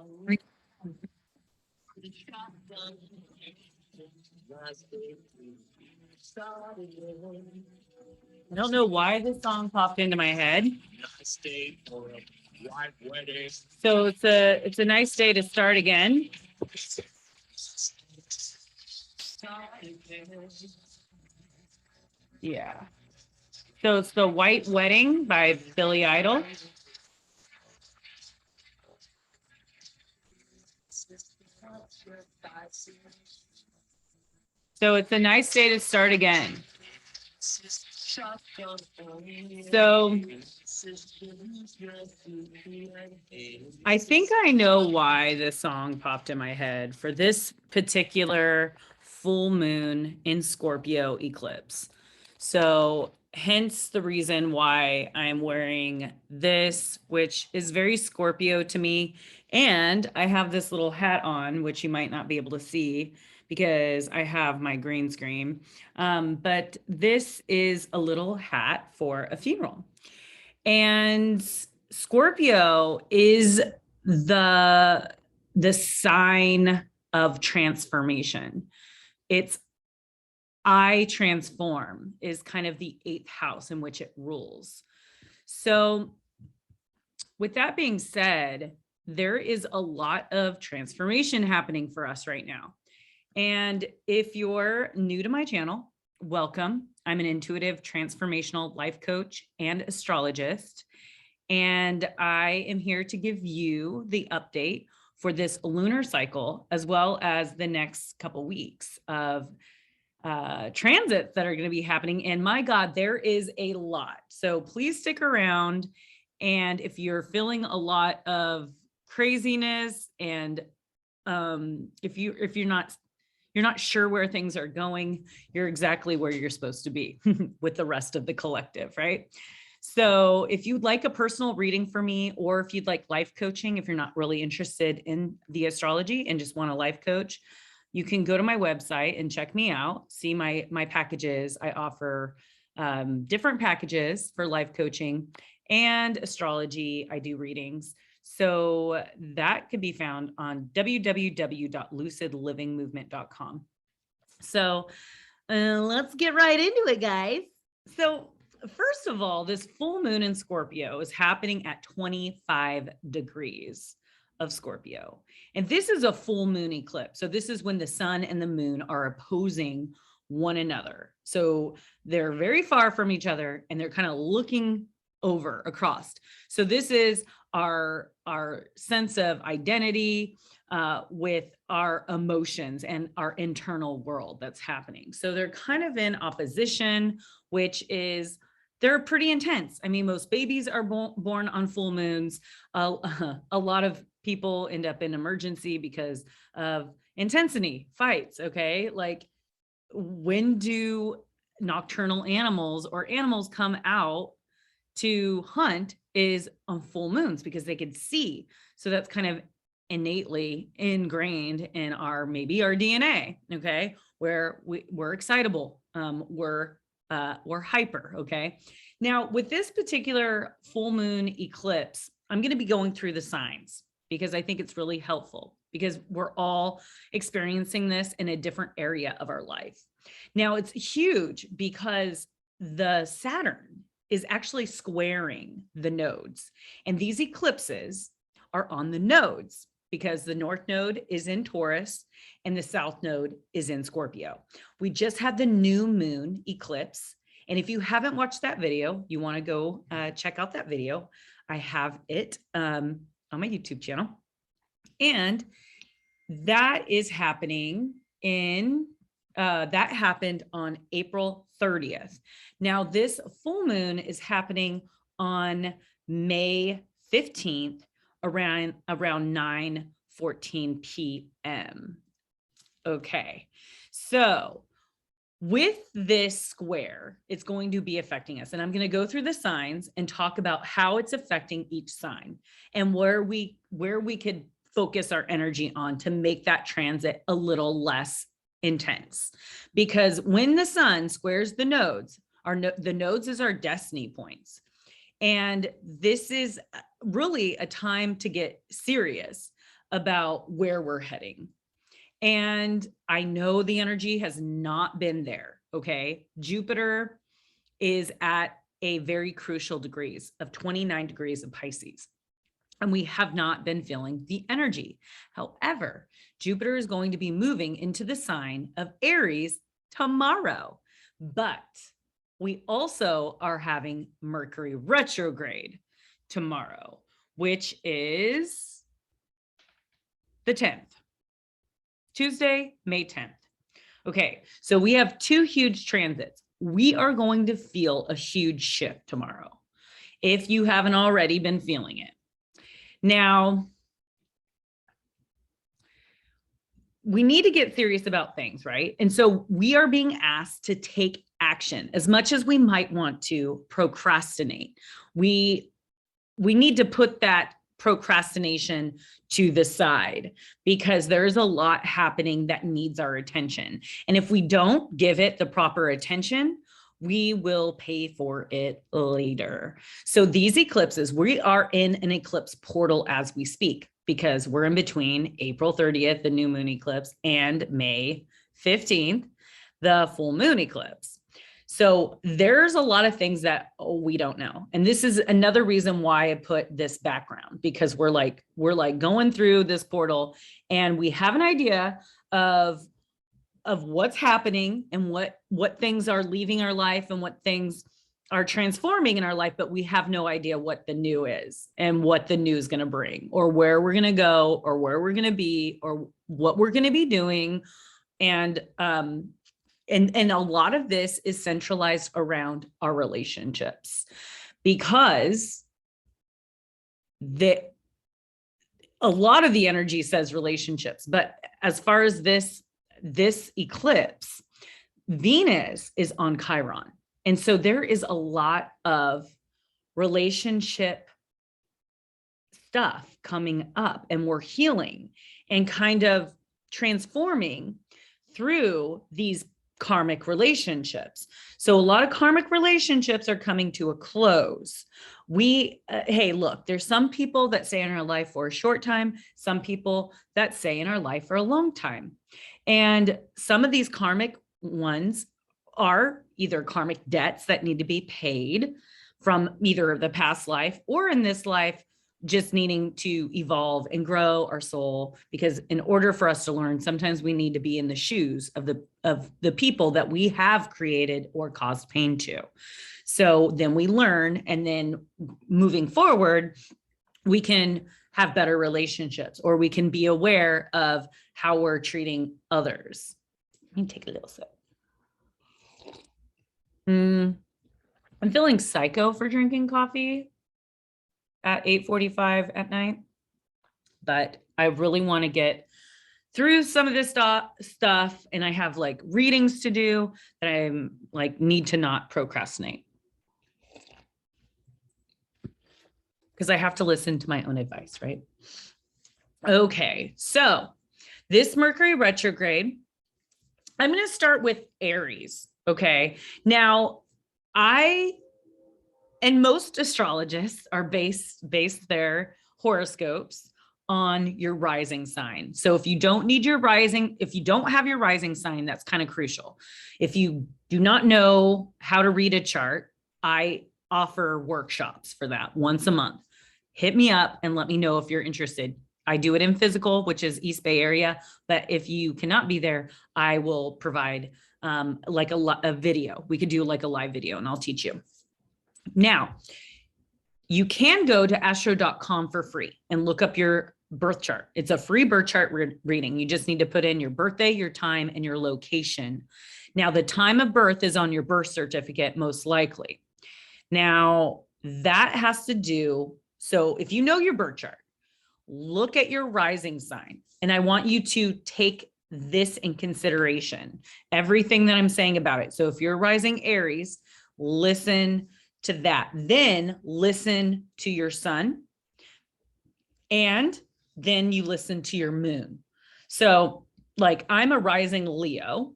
I don't know why this song popped into my head. So it's a nice day to start again. Yeah. So it's The White Wedding by Billy Idol. So it's a nice day to start again. So I think I know why this song popped in my head for this particular full moon in Scorpio eclipse. So hence the reason why I'm wearing this, which is very Scorpio to me. And I have this little hat on, which you might not be able to see because I have my green screen. But this is a little hat for a funeral. And Scorpio is the sign of transformation. It's I transform is kind of the 8th house in which it rules. So with that being said, there is a lot of transformation happening for us right now. And if you're new to my channel, welcome. I'm an intuitive transformational life coach and astrologist. And I am here to give you the update for this lunar cycle, as well as the next couple weeks of transits that are going to be happening. And my God, there is a lot. So please stick around. And if you're feeling a lot of craziness and if you're not sure where things are going, you're exactly where you're supposed to be with the rest of the collective, right? So if you'd like a personal reading for me, or if you'd like life coaching, if you're not really interested in the astrology and just want a life coach, you can go to my website and check me out, see my packages. I offer different packages for life coaching and astrology. I do readings. So that could be found on www.lucidlivingmovement.com. So let's get right into it, guys. So first of all, this full moon in Scorpio is happening at 25 degrees of Scorpio. And this is a full moon eclipse. So this is when the sun and the moon are opposing one another. So they're very far from each other and they're kind of looking over across. So this is our sense of identity with our emotions and our internal world that's happening. So they're kind of in opposition, which is they're pretty intense. I mean, most babies are born on full moons. A lot of people end up in emergency because of intensity, fights, okay? Like, when do nocturnal animals or animals come out to hunt is on full moons because they could see. So that's kind of innately ingrained in maybe our DNA, okay? Where we're excitable, we're hyper, okay? Now with this particular full moon eclipse, I'm going to be going through the signs because I think it's really helpful because we're all experiencing this in a different area of our life. Now it's huge because the Saturn is actually squaring the nodes, and these eclipses are on the nodes because the north node is in Taurus and the south node is in Scorpio. We just had the new moon eclipse. And if you haven't watched that video, you want to go check out that video. I have it on my YouTube channel. And that is happening that happened on April 30th. Now this full moon is happening on May 15th around 9:14 p.m. Okay, so with this square, it's going to be affecting us. And I'm going to go through the signs and talk about how it's affecting each sign and where we could focus our energy on to make that transit a little less intense. Because when the sun squares the nodes, the nodes is our destiny points. And this is really a time to get serious about where we're heading. And I know the energy has not been there. Okay. Jupiter is at a very crucial degrees of 29 degrees of Pisces. And we have not been feeling the energy. However, Jupiter is going to be moving into the sign of Aries tomorrow. But we also are having Mercury retrograde tomorrow, which is the 10th, Tuesday, May 10th. Okay, so we have two huge transits. We are going to feel a huge shift tomorrow if you haven't already been feeling it. Now, we need to get serious about things, right? And so we are being asked to take action as much as we might want to procrastinate. We need to put that procrastination to the side because there's a lot happening that needs our attention. And if we don't give it the proper attention, we will pay for it later. So these eclipses, we are in an eclipse portal as we speak, because we're in between April 30th, the new moon eclipse, and May 15th, the full moon eclipse. So there's a lot of things that we don't know. And this is another reason why I put this background, because we're like going through this portal and we have an idea of what's happening and what things are leaving our life and what things are transforming in our life, but we have no idea what the new is and what the new is going to bring, or where we're going to go, or where we're going to be, or what we're going to be doing. And a lot of this is centralized around our relationships, because a lot of the energy says relationships, but as far as this eclipse, Venus is on Chiron. And so there is a lot of relationship stuff coming up, and we're healing and kind of transforming through these karmic relationships. So a lot of karmic relationships are coming to a close. Hey, look, there's some people that stay in our life for a short time, some people that stay in our life for a long time. And some of these karmic ones are either karmic debts that need to be paid from either the past life or in this life, just needing to evolve and grow our soul. Because in order for us to learn, sometimes we need to be in the shoes of the people that we have created or caused pain to. So then we learn, and then moving forward, we can have better relationships, or we can be aware of how we're treating others. Let me take a little sip. I'm feeling psycho for drinking coffee at 8:45 at night, but I really want to get through some of this stuff, and I have like readings to do that I'm like need to not procrastinate, because I have to listen to my own advice, right? Okay, so this Mercury retrograde, I'm going to start with Aries. Okay, now and most astrologists are base their horoscopes on your rising sign. So if you don't have your rising sign, that's kind of crucial. If you do not know how to read a chart, I offer workshops for that once a month. Hit me up and let me know if you're interested. I do it in physical, which is East Bay area. But if you cannot be there, I will provide like a video. We could do like a live video and I'll teach you. Now, you can go to astro.com for free and look up your birth chart. It's a free birth chart reading. You just need to put in your birthday, your time, and your location. Now, the time of birth is on your birth certificate, most likely. Now, that has to do, so if you know your birth chart, look at your rising sign. And I want you to take this in consideration, everything that I'm saying about it. So if you're rising Aries, listen to that. Then listen to your sun, and then you listen to your moon. So like I'm a rising Leo,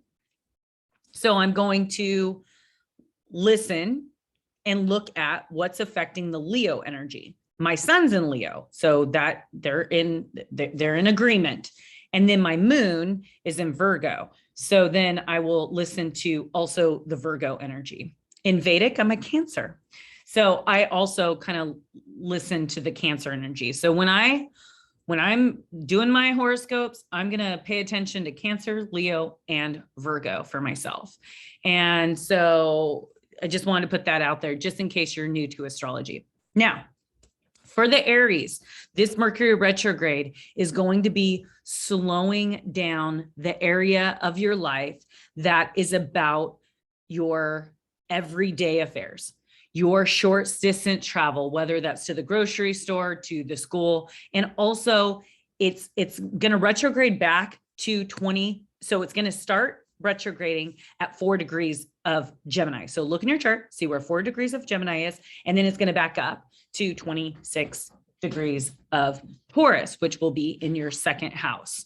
so I'm going to listen and look at what's affecting the Leo energy. my sun's in Leo, so that they're in agreement. And then my moon is in Virgo. So then I will listen to also the Virgo energy. In Vedic, I'm a Cancer. So I also kind of listen to the Cancer energy. So when I'm doing my horoscopes, I'm going to pay attention to Cancer, Leo, and Virgo for myself. And so I just wanted to put that out there just in case you're new to astrology. Now, for the Aries, this Mercury retrograde is going to be slowing down the area of your life that is about your everyday affairs, your short distance travel, whether that's to the grocery store, to the school. And also it's going to retrograde back to 20. So it's going to start retrograding at 4 degrees of Gemini. So look in your chart, see where 4 degrees of Gemini is, and then it's going to back up to 26 degrees of Taurus, which will be in your second house.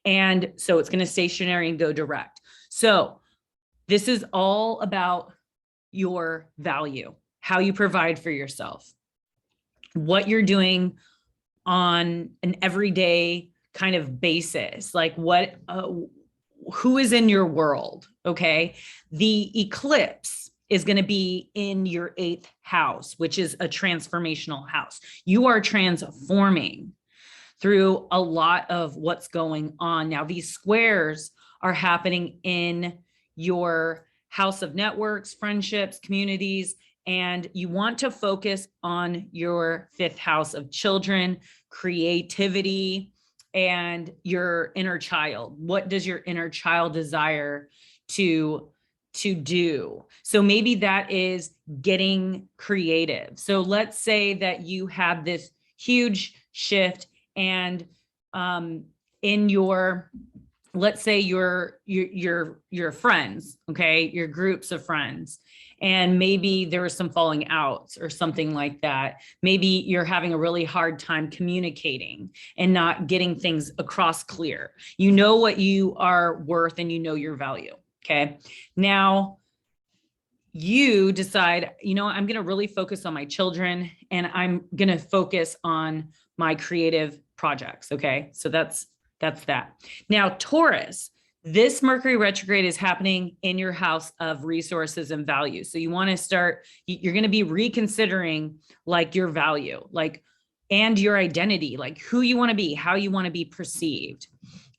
And so it's going to stationary and go direct. So this is all about your value, how you provide for yourself, what you're doing on an everyday kind of basis, like who is in your world. Okay. The eclipse is going to be in your 8th house, which is a transformational house. You are transforming through a lot of what's going on. Now, these squares are happening in your house of networks, friendships, communities, and you want to focus on your 5th house of children, creativity, and your inner child. What does your inner child desire to do? So maybe that is getting creative. So let's say that you have this huge shift and in your, let's say your friends, okay, your groups of friends, and maybe there was some falling outs or something like that. Maybe you're having a really hard time communicating and not getting things across clear. You know what you are worth and you know your value. Okay. Now you decide, I'm going to really focus on my children and I'm going to focus on my creative projects. Okay. So that's that. Now, Taurus, this Mercury retrograde is happening in your house of resources and value. So you want to you're going to be reconsidering like your value, like, and your identity, like who you want to be, how you want to be perceived.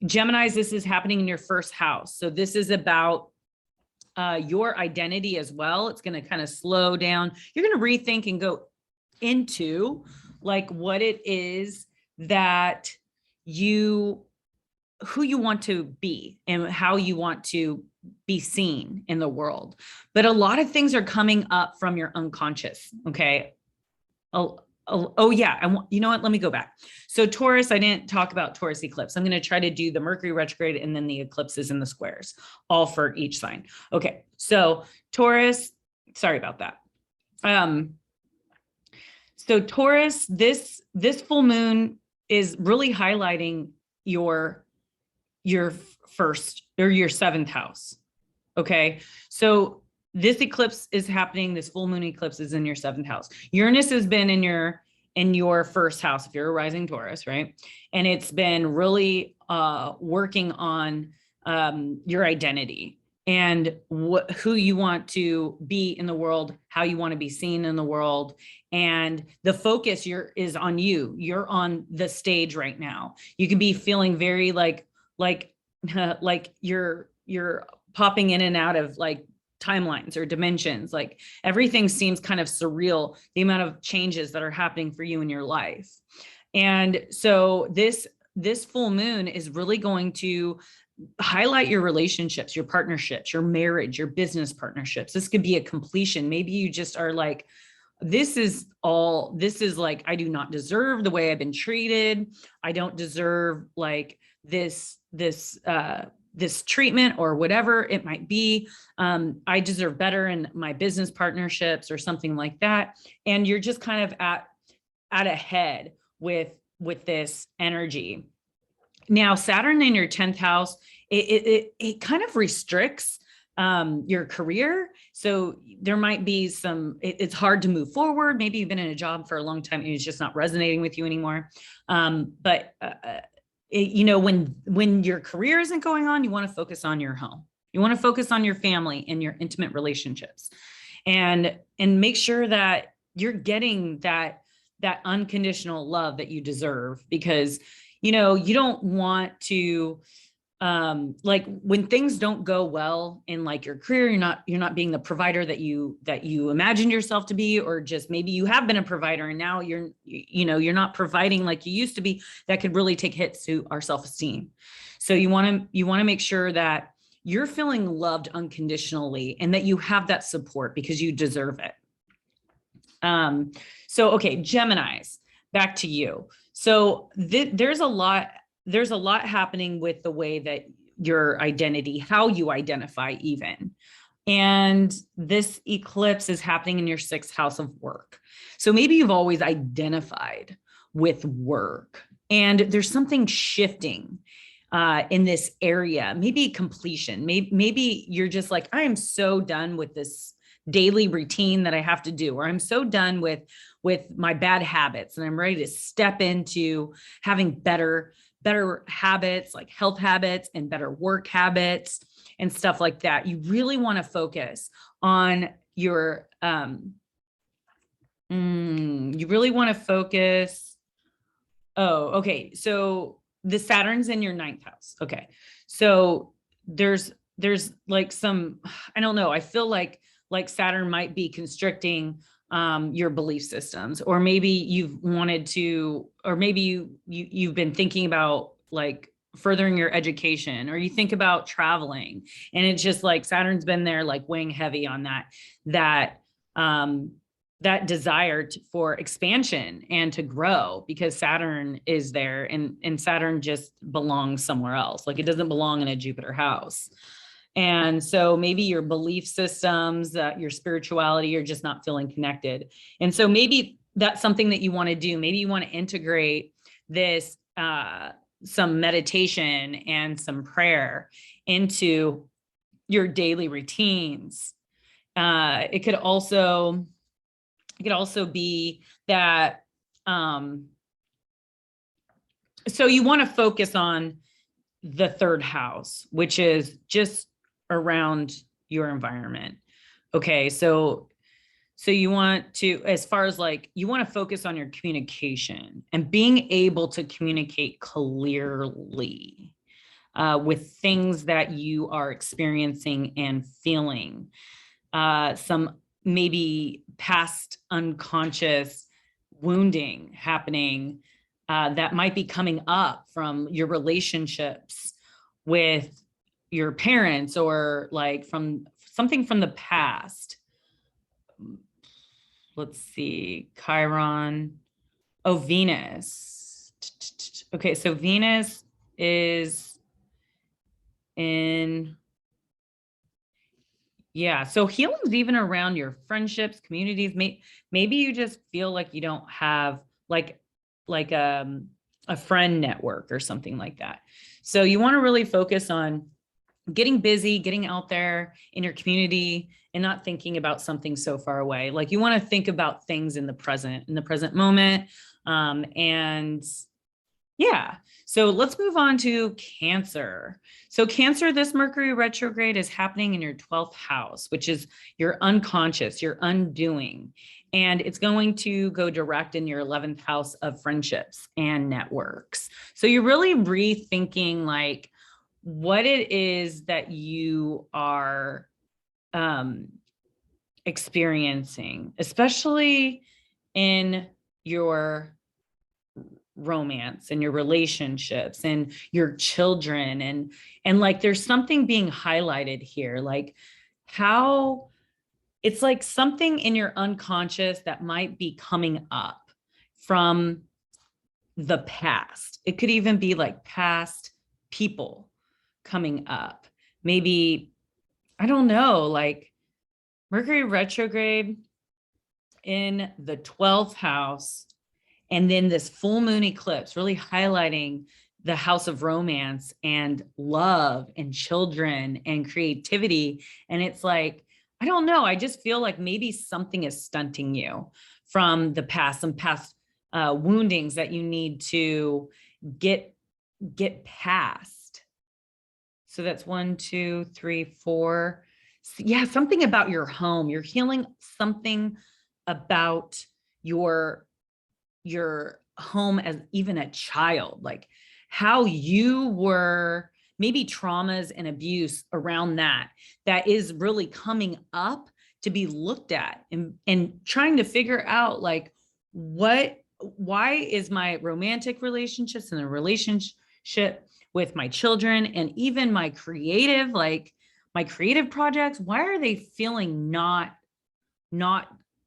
Geminis, this is happening in your 1st house. So this is about your identity as well. It's going to kind of slow down. You're going to rethink and go into like what it is that who you want to be and how you want to be seen in the world. But a lot of things are coming up from your unconscious. Okay. Oh yeah. You know what? Let me go back. So Taurus, I didn't talk about Taurus eclipse. I'm going to try to do the Mercury retrograde and then the eclipses and the squares, all for each sign. Okay. So Taurus, sorry about that. So Taurus, this full moon is really highlighting your 1st or your 7th house. Okay. So this eclipse is happening. This full moon eclipse is in your 7th house. Uranus has been in your 1st house, if you're a rising Taurus, right? And it's been really working on your identity and who you want to be in the world, how you want to be seen in the world. And the focus is on you. You're on the stage right now. You can be feeling very like you're popping in and out of like timelines or dimensions. Like everything seems kind of surreal, the amount of changes that are happening for you in your life. And so this full moon is really going to highlight your relationships, your partnerships, your marriage, your business partnerships. This could be a completion. Maybe you just are like, this is like, I do not deserve the way I've been treated. I don't deserve like this treatment or whatever it might be. I deserve better in my business partnerships or something like that. And you're just kind of at a head with this energy. Now, Saturn in your 10th house, it kind of restricts your career. So there might be it's hard to move forward. Maybe you've been in a job for a long time and it's just not resonating with you anymore. When your career isn't going on, you want to focus on your home. You want to focus on your family and your intimate relationships, and make sure that you're getting that unconditional love that you deserve, because, you don't want to, like when things don't go well in like your career, you're not being the provider that you imagined yourself to be, or just maybe you have been a provider and now you're not providing like you used to be. That could really take hits to our self-esteem. So you want to make sure that you're feeling loved unconditionally and that you have that support because you deserve it. Okay, Geminis, back to you. So there's a lot happening with the way that your identity, how you identify even. And this eclipse is happening in your 6th house of work. So maybe you've always identified with work and there's something shifting in this area, maybe completion. Maybe you're just like, I am so done with this daily routine that I have to do, or I'm so done with my bad habits and I'm ready to step into having better habits, like health habits and better work habits and stuff like that. You really want to focus on your, you really want to focus. Oh, okay. So the Saturn's in your 9th house. Okay. So there's like some, I don't know. I feel like Saturn might be constricting your belief systems, or maybe you've wanted to, or maybe you've been thinking about like furthering your education, or you think about traveling, and it's just like Saturn's been there like weighing heavy on that desire for expansion and to grow, because Saturn is there, and Saturn just belongs somewhere else. Like it doesn't belong in a Jupiter house. And so maybe your belief systems, your spirituality, you're just not feeling connected. And so maybe that's something that you want to do. Maybe you want to integrate this, some meditation and some prayer into your daily routines. It could also be that, so you want to focus on the 3rd house, which is just around your environment. Okay. So you want to, as far as like, you want to focus on your communication and being able to communicate clearly with things that you are experiencing and feeling. Some maybe past unconscious wounding happening that might be coming up from your relationships with your parents, or like from something from the past. Let's see, Chiron. Oh, Venus. Okay, so Venus is in, yeah, so healing's even around your friendships, communities. Maybe you just feel like you don't have like a friend network or something like that. So you want to really focus on getting busy, getting out there in your community, and not thinking about something so far away. Like you want to think about things in the present moment. And yeah, so let's move on to Cancer. So Cancer, this Mercury retrograde is happening in your 12th house, which is your unconscious, your undoing. And it's going to go direct in your 11th house of friendships and networks. So you're really rethinking like what it is that you are experiencing, especially in your romance and your relationships and your children. And like, there's something being highlighted here, like how it's like something in your unconscious that might be coming up from the past. It could even be like past people coming up. Maybe, I don't know, like Mercury retrograde in the 12th house, and then this full moon eclipse really highlighting the house of romance and love and children and creativity. And it's like, I don't know. I just feel like maybe something is stunting you from the past, some past woundings that you need to get past. So that's 1, 2, 3, 4. Yeah, something about your home. You're healing something about your home as even a child, like how you were, maybe traumas and abuse around that is really coming up to be looked at, and trying to figure out like why is my romantic relationships and the relationship with my children and even my creative, like my creative projects, why are they feeling not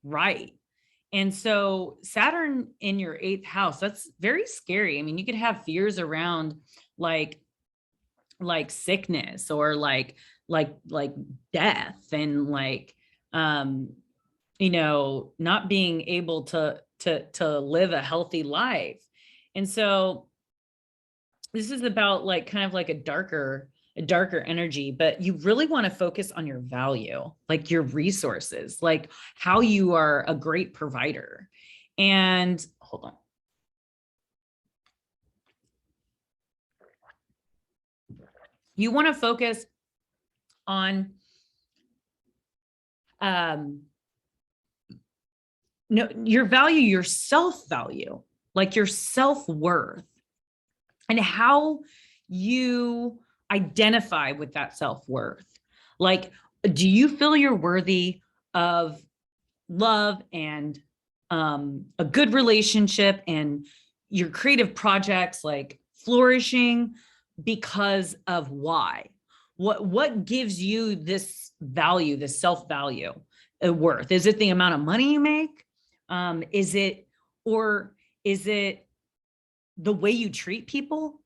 right? And so Saturn in your 8th house, that's very scary. I mean, you could have fears around like sickness or like death and like, you know, not being able to live a healthy life. And so this is about like kind of like a darker energy, but you really want to focus on your value, like your resources, like how you are a great provider. And hold on. You want to focus on your value, your self-value, like your self-worth, and how you identify with that self-worth. Like, do you feel you're worthy of love and a good relationship and your creative projects like flourishing because of why? What gives you this value, this self-value, worth? Is it the amount of money you make? Is it the way you treat people,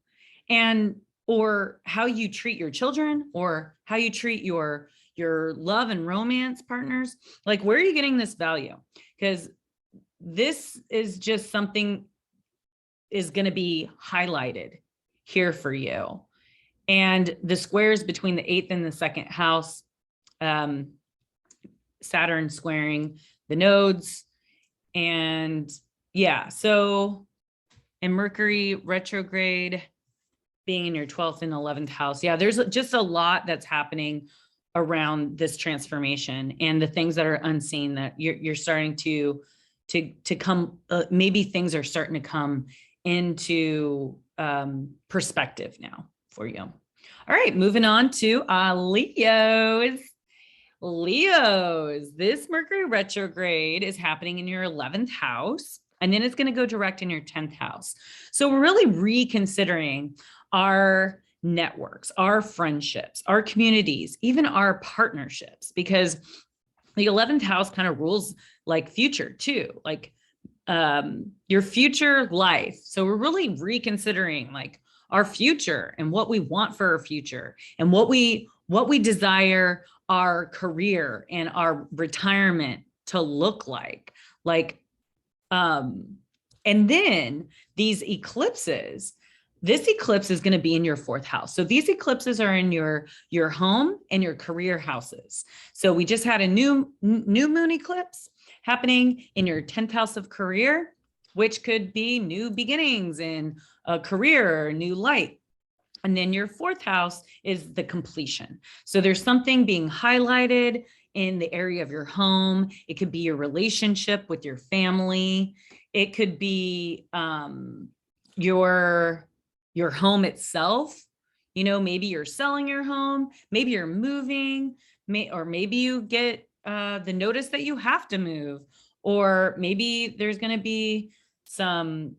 and or how you treat your children, or how you treat your love and romance partners? Like, where are you getting this value? Because this is just something is going to be highlighted here for you. And the squares between the 8th and the 2nd house, Saturn squaring the nodes. And yeah, so, and Mercury retrograde being in your 12th and 11th house. Yeah, there's just a lot that's happening around this transformation and the things that are unseen that you're starting to come, maybe things are starting to come into perspective now for you. All right, moving on to Leos. Leos, this Mercury retrograde is happening in your 11th house, and then it's going to go direct in your 10th house. So we're really reconsidering our networks, our friendships, our communities, even our partnerships, because the 11th house kind of rules like future too, like your future life. So we're really reconsidering like our future and what we want for our future and what we desire our career and our retirement to look like. And then these eclipses, this eclipse is going to be in your 4th house. So these eclipses are in your home and your career houses. So we just had a new moon eclipse happening in your 10th house of career, which could be new beginnings in a career, new light. And then your 4th house is the completion. So there's something being highlighted in the area of your home. It could be your relationship with your family. It could be your home itself. You know, maybe you're selling your home, maybe you're moving, or maybe you get the notice that you have to move, or maybe there's going to be some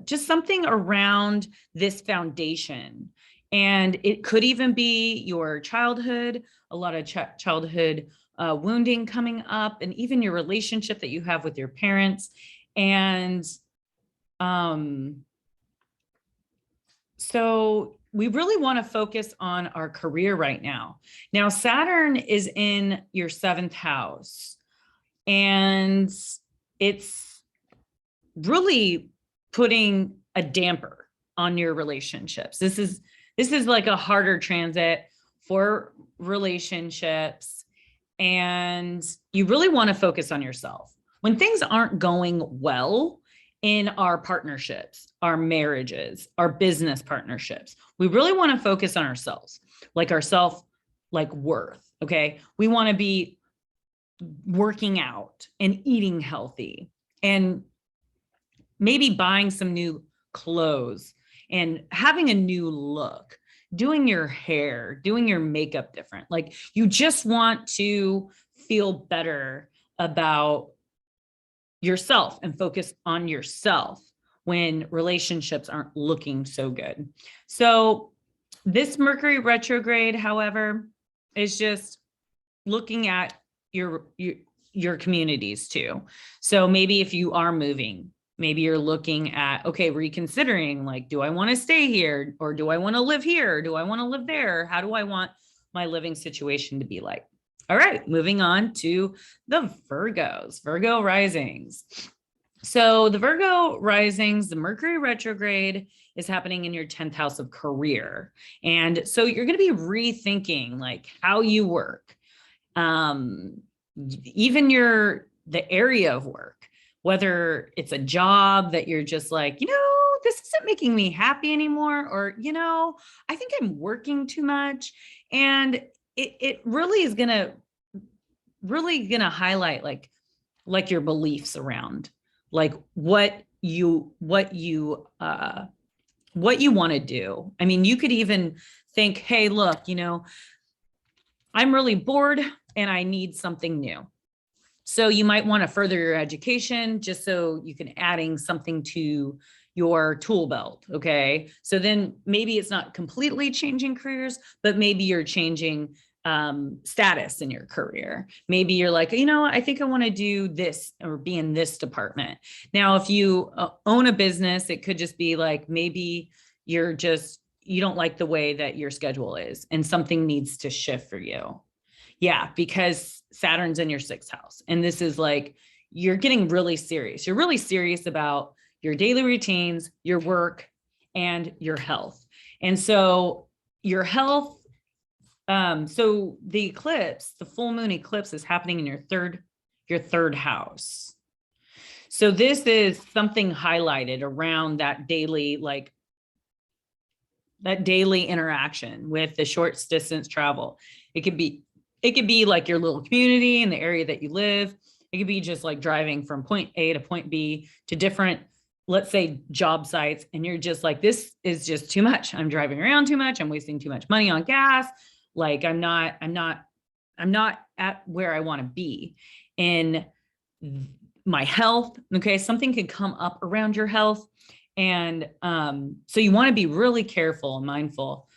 just something around this foundation. And it could even be your childhood, a lot of childhood wounding coming up, and even your relationship that you have with your parents. And so we really want to focus on our career right now. Now, Saturn is in your 7th house, and it's really putting a damper on your relationships. This is like a harder transit for relationships. And you really want to focus on yourself. When things aren't going well in our partnerships, our marriages, our business partnerships, we really want to focus on ourselves, like our self, like worth. Okay. We want to be working out and eating healthy and maybe buying some new clothes and having a new look, doing your hair, doing your makeup different. Like you just want to feel better about yourself and focus on yourself when relationships aren't looking so good. So this Mercury retrograde, however, is just looking at your communities too. So maybe if you are moving, maybe you're looking at, okay, reconsidering, like, do I want to stay here or do I want to live here? Do I want to live there? How do I want my living situation to be like? All right, moving on to the Virgos, Virgo risings. So the Virgo risings, the Mercury retrograde is happening in your 10th house of career. And so you're going to be rethinking like how you work, even the area of work, whether it's a job that you're just like, this isn't making me happy anymore, or, I think I'm working too much. And it really is gonna highlight like your beliefs around like what you want to do. I mean, you could even think, hey, look, I'm really bored and I need something new. So you might want to further your education just so you can adding something to your tool belt. Okay. So then maybe it's not completely changing careers, but maybe you're changing status in your career. Maybe you're like, I think I want to do this or be in this department. Now, if you own a business, it could just be like, maybe you don't like the way that your schedule is and something needs to shift for you. Yeah, because Saturn's in your 6th house. And this is like, you're getting really serious. You're really serious about your daily routines, your work, and your health. And so your health, so the eclipse, the full moon eclipse is happening in your third house. So this is something highlighted around that daily interaction with the short distance travel. It could be like your little community in the area that you live. It could be just like driving from point A to point B to different, let's say, job sites. And you're just like, this is just too much. I'm driving around too much. I'm wasting too much money on gas. Like I'm not at where I want to be in my health. Okay. Something could come up around your health. And so you want to be really careful and mindful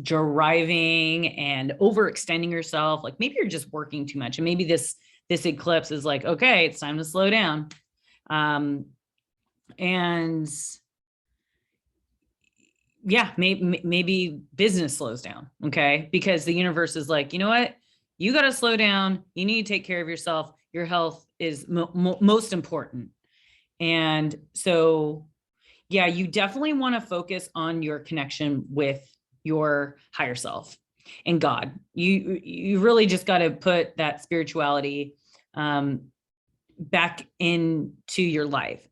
driving and overextending yourself. Like maybe you're just working too much. And maybe this eclipse is like, okay, it's time to slow down. And yeah, maybe business slows down. Okay. Because the universe is like, you know what? You got to slow down. You need to take care of yourself. Your health is most important. And so, yeah, you definitely want to focus on your connection with your higher self and God. You really just got to put that spirituality back into your life.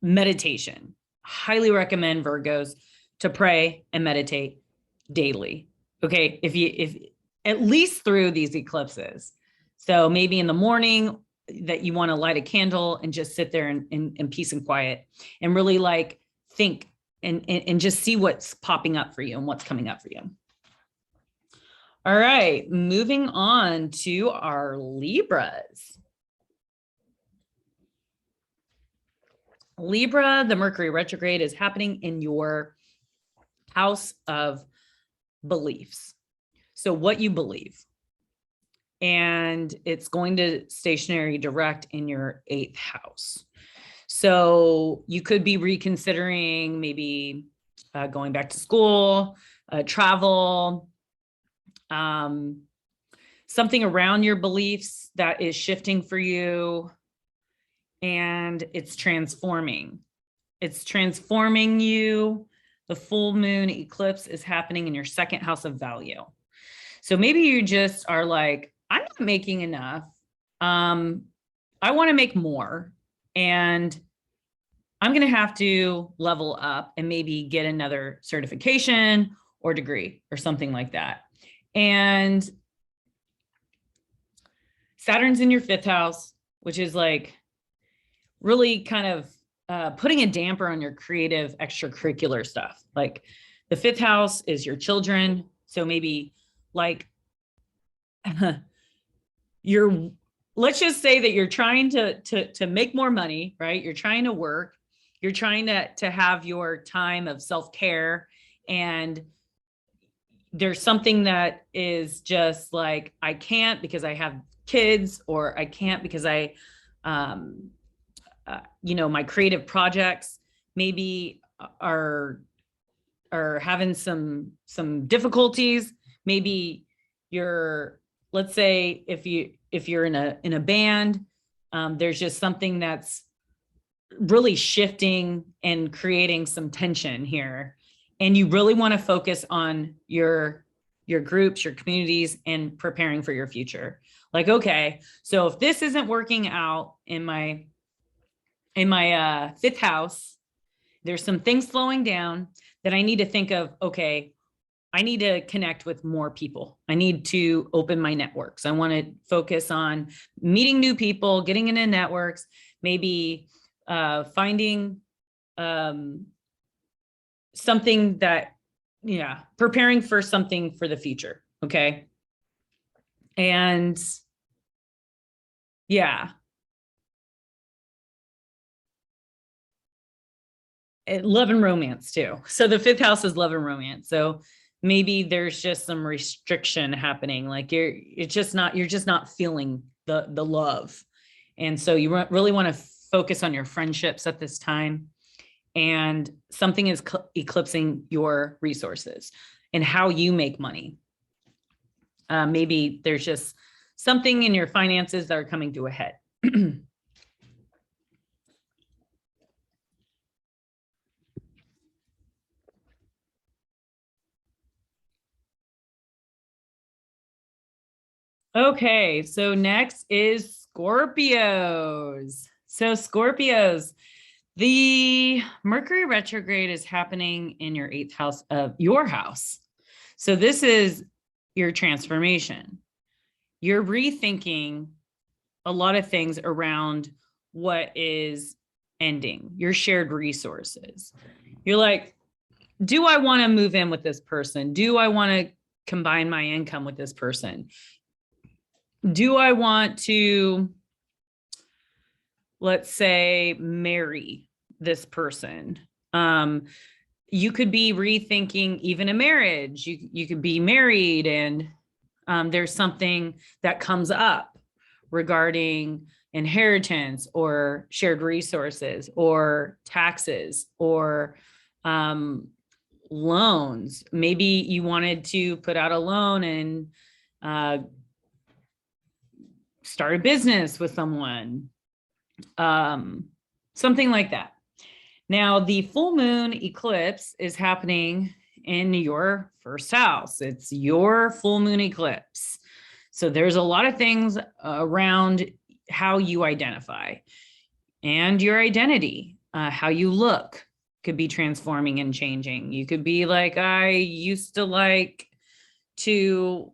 Meditation. Highly recommend Virgos to pray and meditate daily. Okay. If at least through these eclipses. So maybe in the morning that you want to light a candle and just sit there in peace and quiet and really like think and just see what's popping up for you and what's coming up for you. All right, moving on to our Libras. Libra, the Mercury retrograde is happening in your house of beliefs. So what you believe. And it's going to stationary direct in your 8th house. So you could be reconsidering maybe going back to school, travel, something around your beliefs that is shifting for you. And it's transforming. It's transforming you the full moon eclipse is happening in your second house of value. So maybe you just are like, I'm not making enough. I want to make more. And I'm going to have to level up and maybe get another certification or degree or something like that. And Saturn's in your fifth house, which is like really kind of putting a damper on your creative extracurricular stuff. Like the fifth house is your children. So maybe like let's just say that you're trying to make more money, right? You're trying to work, you're trying to have your time of self-care, and there's something that is just like, I can't because I have kids, or I can't because I, my creative projects maybe are having some difficulties. Maybe let's say if you're in a band, there's just something that's really shifting and creating some tension here. And you really want to focus on your groups, your communities, and preparing for your future. Like, okay, so if this isn't working out in my fifth house, there's some things slowing down that I need to think of. Okay, I need to connect with more people. I need to open my networks. I want to focus on meeting new people, getting into networks, maybe finding something that, preparing for something for the future. Okay. And love and romance too. So the fifth house is love and romance. So maybe there's just some restriction happening. Like you're just not feeling the love. And so you really want to focus on your friendships at this time. And something is eclipsing your resources and how you make money. Maybe there's just something in your finances that are coming to a head. Okay, so next is Scorpios. So Scorpios, the Mercury retrograde is happening in your eighth house of your house. So this is your transformation. You're rethinking a lot of things around what is ending, your shared resources. You're like, do I want to move in with this person? Do I want to combine my income with this person? Do I want to, let's say, marry this person? You could be rethinking even a marriage. You could be married and there's something that comes up regarding inheritance or shared resources or taxes or loans. Maybe you wanted to put out a loan and start a business with someone, something like that. Now, the full moon eclipse is happening in your first house. It's your full moon eclipse. So there's a lot of things around how you identify and your identity, how you look could be transforming and changing. You could be like, I used to like to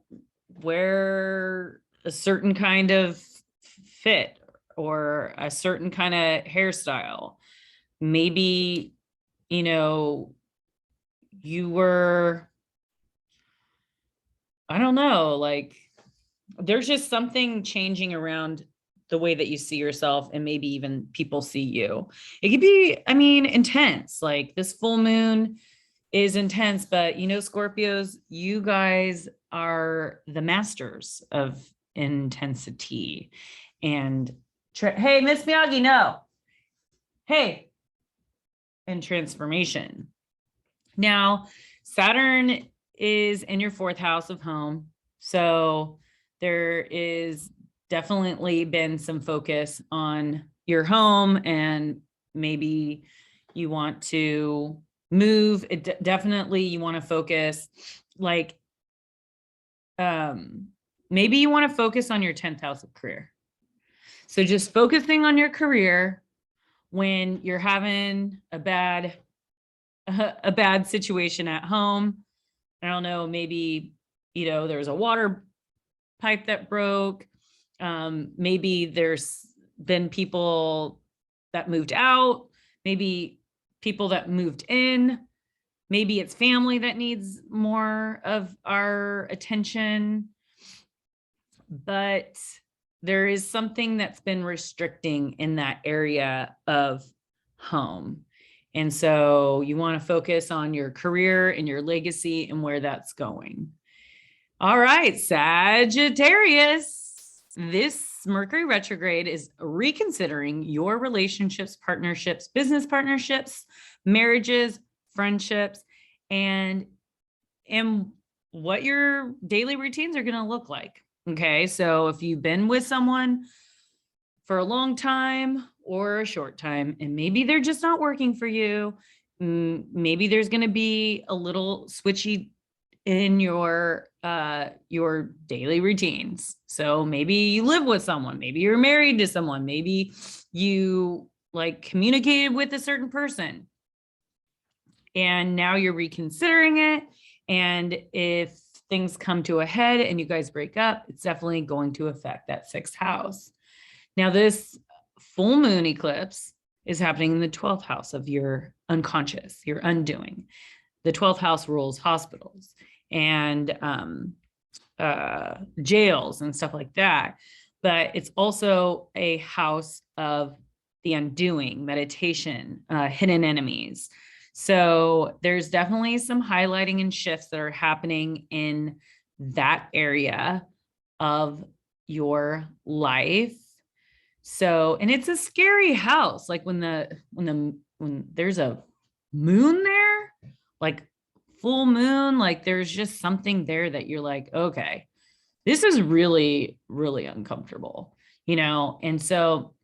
wear a certain kind of fit or a certain kind of hairstyle. Maybe, you were, I don't know, like there's just something changing around the way that you see yourself and maybe even people see you. It could be, intense. Like this full moon is intense, but Scorpios, you guys are the masters of intensity and hey, Miss Miyagi, no. Hey, and transformation. Now, Saturn is in your fourth house of home. So there is definitely been some focus on your home, and maybe you want to move. Definitely you want to focus, like, maybe you want to focus on your 10th house of career. So just focusing on your career when you're having a bad situation at home. I don't know, maybe, there's a water pipe that broke. Maybe there's been people that moved out, maybe people that moved in, maybe it's family that needs more of our attention, but there is something that's been restricting in that area of home. And so you want to focus on your career and your legacy and where that's going. All right, Sagittarius, this Mercury retrograde is reconsidering your relationships, partnerships, business partnerships, marriages, friendships, and what your daily routines are going to look like. Okay, so if you've been with someone for a long time or a short time, and maybe they're just not working for you, maybe there's going to be a little switchy in your daily routines. So maybe you live with someone, maybe you're married to someone, maybe you like communicated with a certain person and now you're reconsidering it. And if things come to a head and you guys break up, it's definitely going to affect that 6th house. Now, this full moon eclipse is happening in the 12th house of your unconscious, your undoing. The 12th house rules hospitals and jails and stuff like that. But it's also a house of the undoing, meditation, hidden enemies. So there's definitely some highlighting and shifts that are happening in that area of your life. So, and it's a scary house. Like when there's a moon there, like full moon, like there's just something there that you're like, okay, this is really, really uncomfortable, And so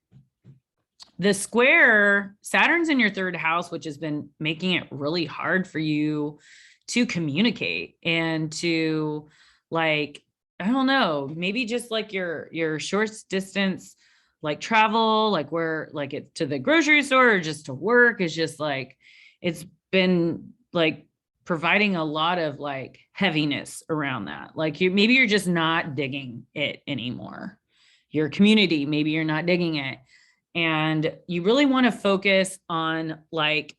the square, Saturn's in your 3rd house, which has been making it really hard for you to communicate and to, like, I don't know, maybe just like your short distance, like travel, like where, like it to the grocery store or just to work is just like, it's been like providing a lot of like heaviness around that. Like maybe you're just not digging it anymore. Your community, maybe you're not digging it. And you really want to focus on like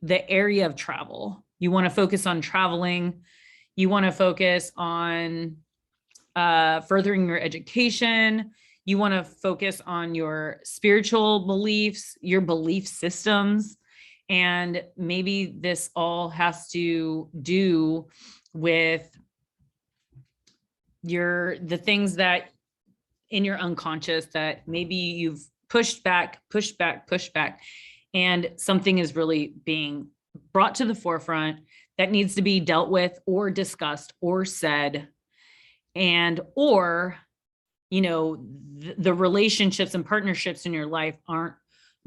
the area of travel. You want to focus on traveling. You want to focus on furthering your education. You want to focus on your spiritual beliefs, your belief systems. And maybe this all has to do with the things that in your unconscious that maybe you've pushed back, and something is really being brought to the forefront that needs to be dealt with or discussed or said, or the relationships and partnerships in your life aren't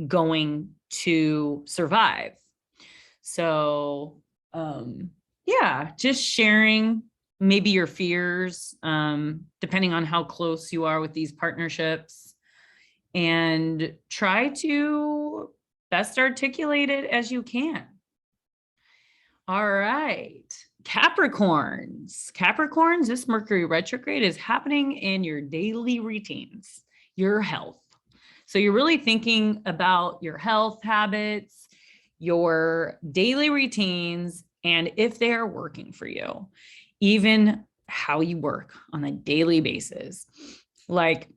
going to survive. So just sharing maybe your fears, depending on how close you are with these partnerships, and try to best articulate it as you can. All right, Capricorns, this Mercury retrograde is happening in your daily routines, your health. So you're really thinking about your health habits, your daily routines, and if they are working for you, even how you work on a daily basis. Like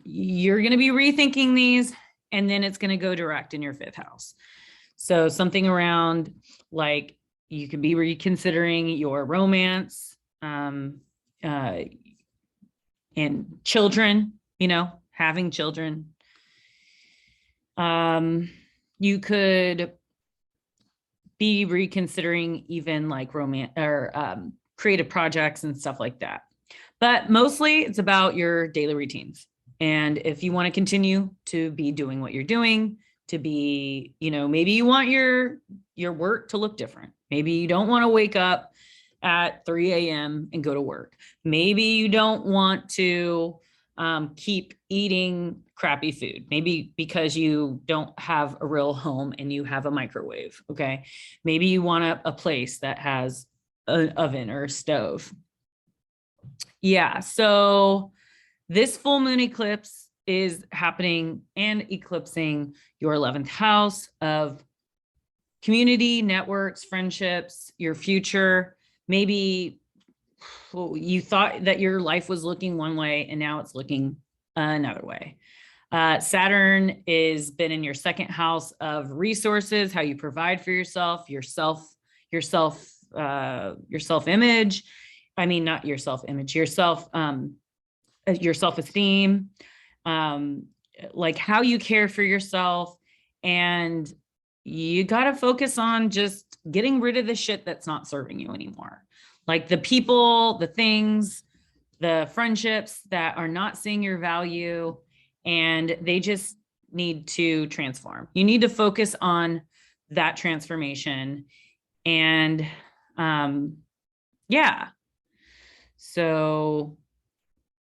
you're going to be rethinking these, and then it's going to go direct in your 5th house. So something around like you could be reconsidering your romance, and children, having children. You could be reconsidering even like romance or creative projects and stuff like that. But mostly it's about your daily routines. And if you want to continue to be doing what you're doing, to be, maybe you want your work to look different. Maybe you don't want to wake up at 3 a.m. and go to work. Maybe you don't want to keep eating crappy food, maybe because you don't have a real home and you have a microwave. Okay. Maybe you want a place that has an oven or a stove. Yeah. So this full moon eclipse is happening and eclipsing your 11th house of community, networks, friendships, your future. Maybe you thought that your life was looking one way and now it's looking another way. Saturn is been in your second house of resources, how you provide for yourself, your self-image. I mean, not your self-image, your self-esteem, like how you care for yourself. And you got to focus on just getting rid of the shit that's not serving you anymore. Like the people, the things, the friendships that are not seeing your value, and they just need to transform. You need to focus on that transformation. And yeah. So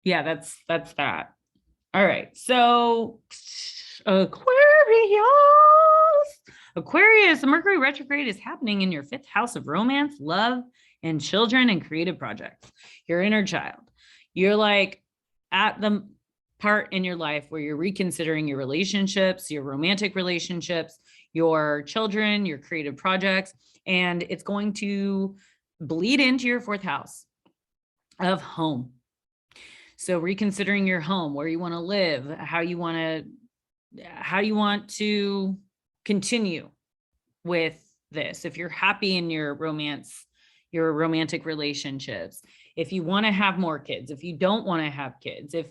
yeah, that's that. All right. So Aquarius, Mercury retrograde is happening in your 5th house of romance, love, and children and creative projects. Your inner child. You're like at the part in your life where you're reconsidering your relationships, your romantic relationships, your children, your creative projects, and it's going to bleed into your 4th house of home. So reconsidering your home, where you want to live, how you want to continue with this. If you're happy in your romantic relationships, if you want to have more kids, if you don't want to have kids, if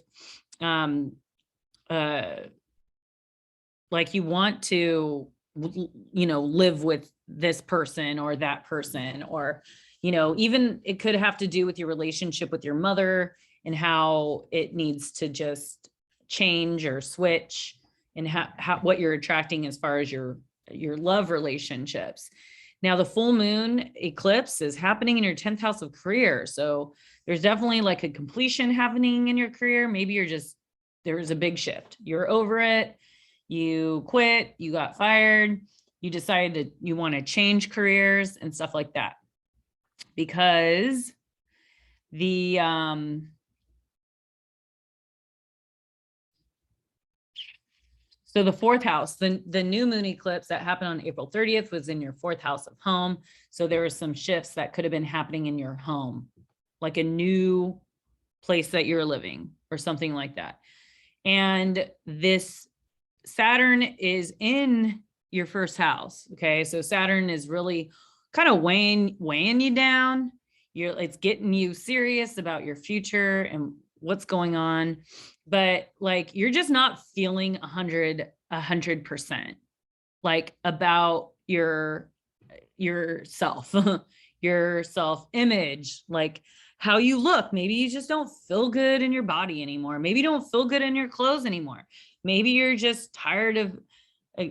like you want to, live with this person or that person, or, even it could have to do with your relationship with your mother and how it needs to just change or switch, and how what you're attracting as far as your love relationships. Now, the full moon eclipse is happening in your 10th house of career. So there's definitely like a completion happening in your career. Maybe there's a big shift. You're over it. You quit, you got fired, you decided you want to change careers and stuff like that. Because the, so the 4th house, the new moon eclipse that happened on April 30th was in your 4th house of home. So there were some shifts that could have been happening in your home, like a new place that you're living or something like that. And this Saturn is in your 1st house. Okay. So Saturn is really kind of weighing you down. It's getting you serious about your future and what's going on, but like, you're just not feeling 100%, like about your self, your self-image, like how you look. Maybe you just don't feel good in your body anymore. Maybe you don't feel good in your clothes anymore. Maybe you're just tired of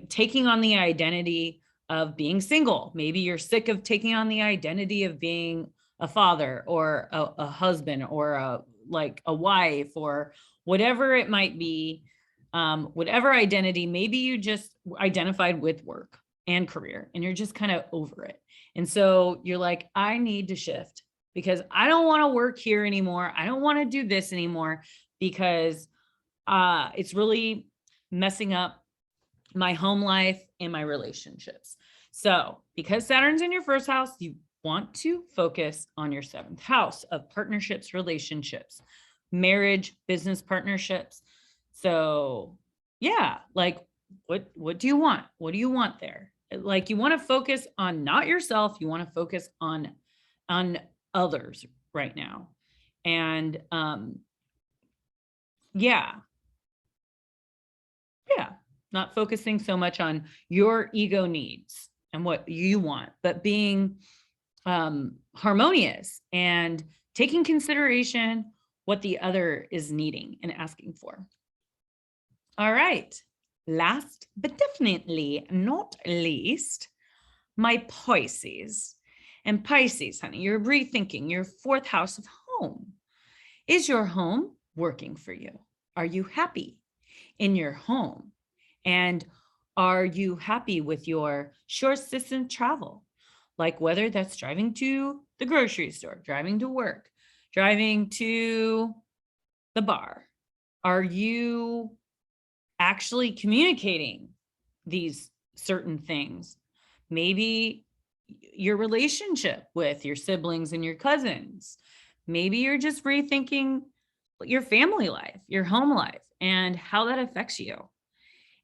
taking on the identity of being single. Maybe you're sick of taking on the identity of being a father or a husband or a wife or whatever it might be, whatever identity. Maybe you just identified with work and career and you're just kind of over it. And so you're like, I need to shift because I don't want to work here anymore. I don't want to do this anymore because it's really messing up my home life and my relationships. So because Saturn's in your 1st house, you want to focus on your 7th house of partnerships, relationships, marriage, business partnerships. So yeah, like what do you want? What do you want there? Like you want to focus on not yourself, you want to focus on others right now. And yeah, not focusing so much on your ego needs and what you want, but being harmonious and taking consideration what the other is needing and asking for. All right. last but definitely not least, my Pisces. And Pisces, honey, you're rethinking your fourth house of home. Is your home working for you? Are you happy in your home? And are you happy with your short distance travel? Like whether that's driving to the grocery store, driving to work, driving to the bar. Are you actually communicating these certain things? Maybe your relationship with your siblings and your cousins. Maybe you're just rethinking your family life, your home life, and how that affects you.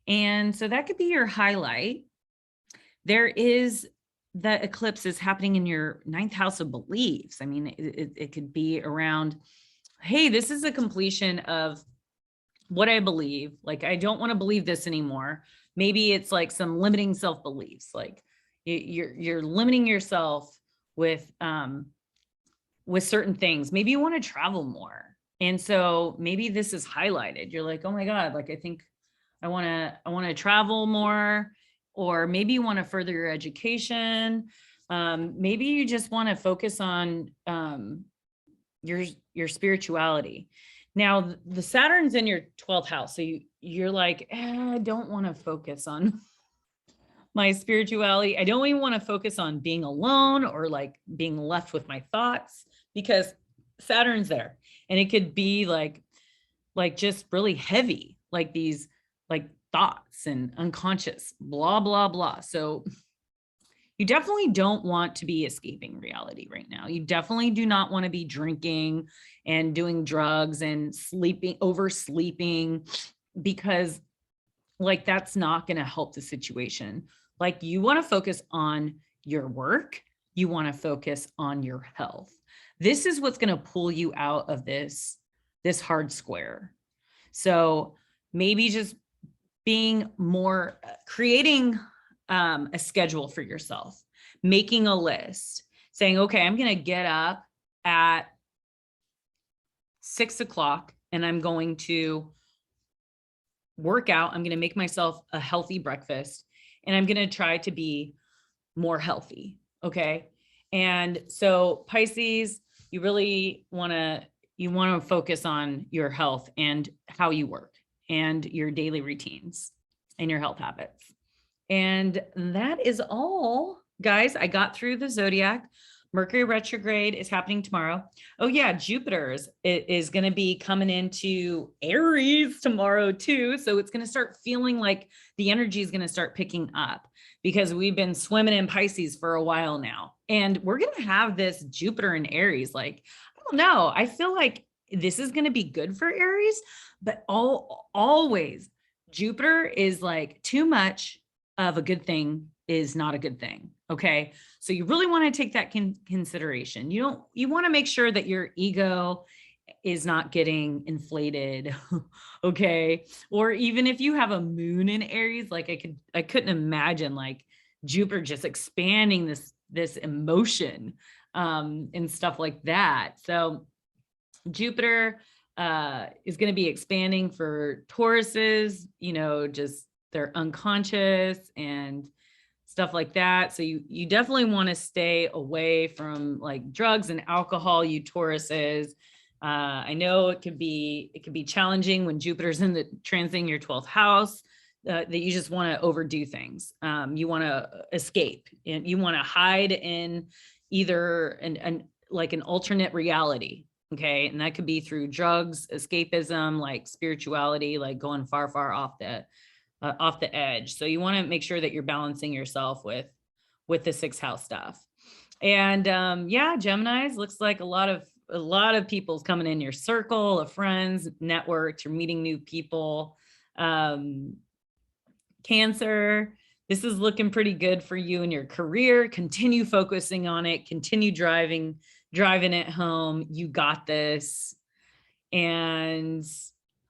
And so that could be your highlight. There is the eclipse is happening in your ninth house of beliefs. I mean, it could be around, hey, this is a completion of what I believe. Like, I don't want to believe this anymore. Maybe it's like some limiting self-beliefs. Like you're limiting yourself with certain things. Maybe you want to travel more. And so maybe this is highlighted. You're like, oh my God, like, I think I want to travel more, or maybe you want to further your education. Maybe you just want to focus on your spirituality. Now, the Saturn's in your 12th house. So you're like, I don't want to focus on my spirituality. I don't even want to focus on being alone or like being left with my thoughts, because Saturn's there. And it could be like just really heavy, like these like thoughts and unconscious, blah, blah, blah. So you definitely don't want to be escaping reality right now. You definitely do not want to be drinking and doing drugs and oversleeping, because like that's not going to help the situation. Like you want to focus on your work. You want to focus on your health. This is what's going to pull you out of this hard square. So maybe just being more, creating a schedule for yourself, making a list, saying, okay, I'm going to get up at 6 o'clock and I'm going to work out. I'm going to make myself a healthy breakfast and I'm going to try to be more healthy. Okay. And so Pisces, you really want to focus on your health and how you work and your daily routines and your health habits. And that is all, guys. I got through the zodiac. Mercury retrograde is happening tomorrow. Oh yeah, Jupiter is going to be coming into Aries tomorrow too. So it's going to start feeling like the energy is going to start picking up, because we've been swimming in Pisces for a while now. And we're going to have this Jupiter in Aries. Like, I don't know. I feel like this is going to be good for Aries, but always Jupiter is like too much of a good thing is not a good thing. Okay. So you really want to take that consideration. You want to make sure that your ego is not getting inflated. Okay. Or even if you have a moon in Aries, like I couldn't imagine like Jupiter just expanding this emotion, and stuff like that. So Jupiter, is going to be expanding for Tauruses, just their unconscious and stuff like that. So you definitely want to stay away from like drugs and alcohol, you Tauruses. I know it could be challenging when Jupiter's in the transiting your 12th house, that you just want to overdo things. You want to escape and you want to hide in either like an alternate reality. Okay. And that could be through drugs, escapism, like spirituality, like going far, far off the edge. So you want to make sure that you're balancing yourself with the 6th house stuff. And yeah, Geminis, looks like a lot of people's coming in your circle of friends, networks, you're meeting new people. Cancer, this is looking pretty good for you in your career. Continue focusing on it, continue driving it home. You got this. And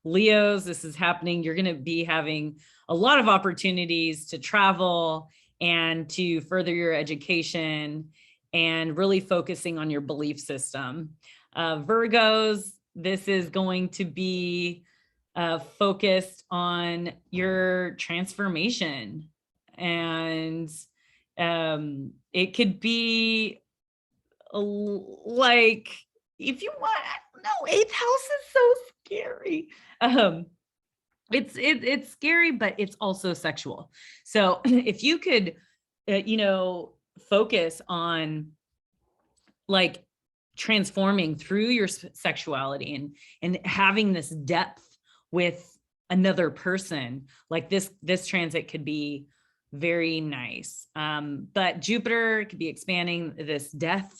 Leos, this is happening. You're going to be having a lot of opportunities to travel and to further your education and really focusing on your belief system. Virgos, this is going to be focused on your transformation. And it could be like, if you want, I don't know, eighth house is so scary. It's scary, but it's also sexual. So if you could, focus on like transforming through your sexuality and having this depth with another person, like this transit could be very nice. But Jupiter could be expanding this death,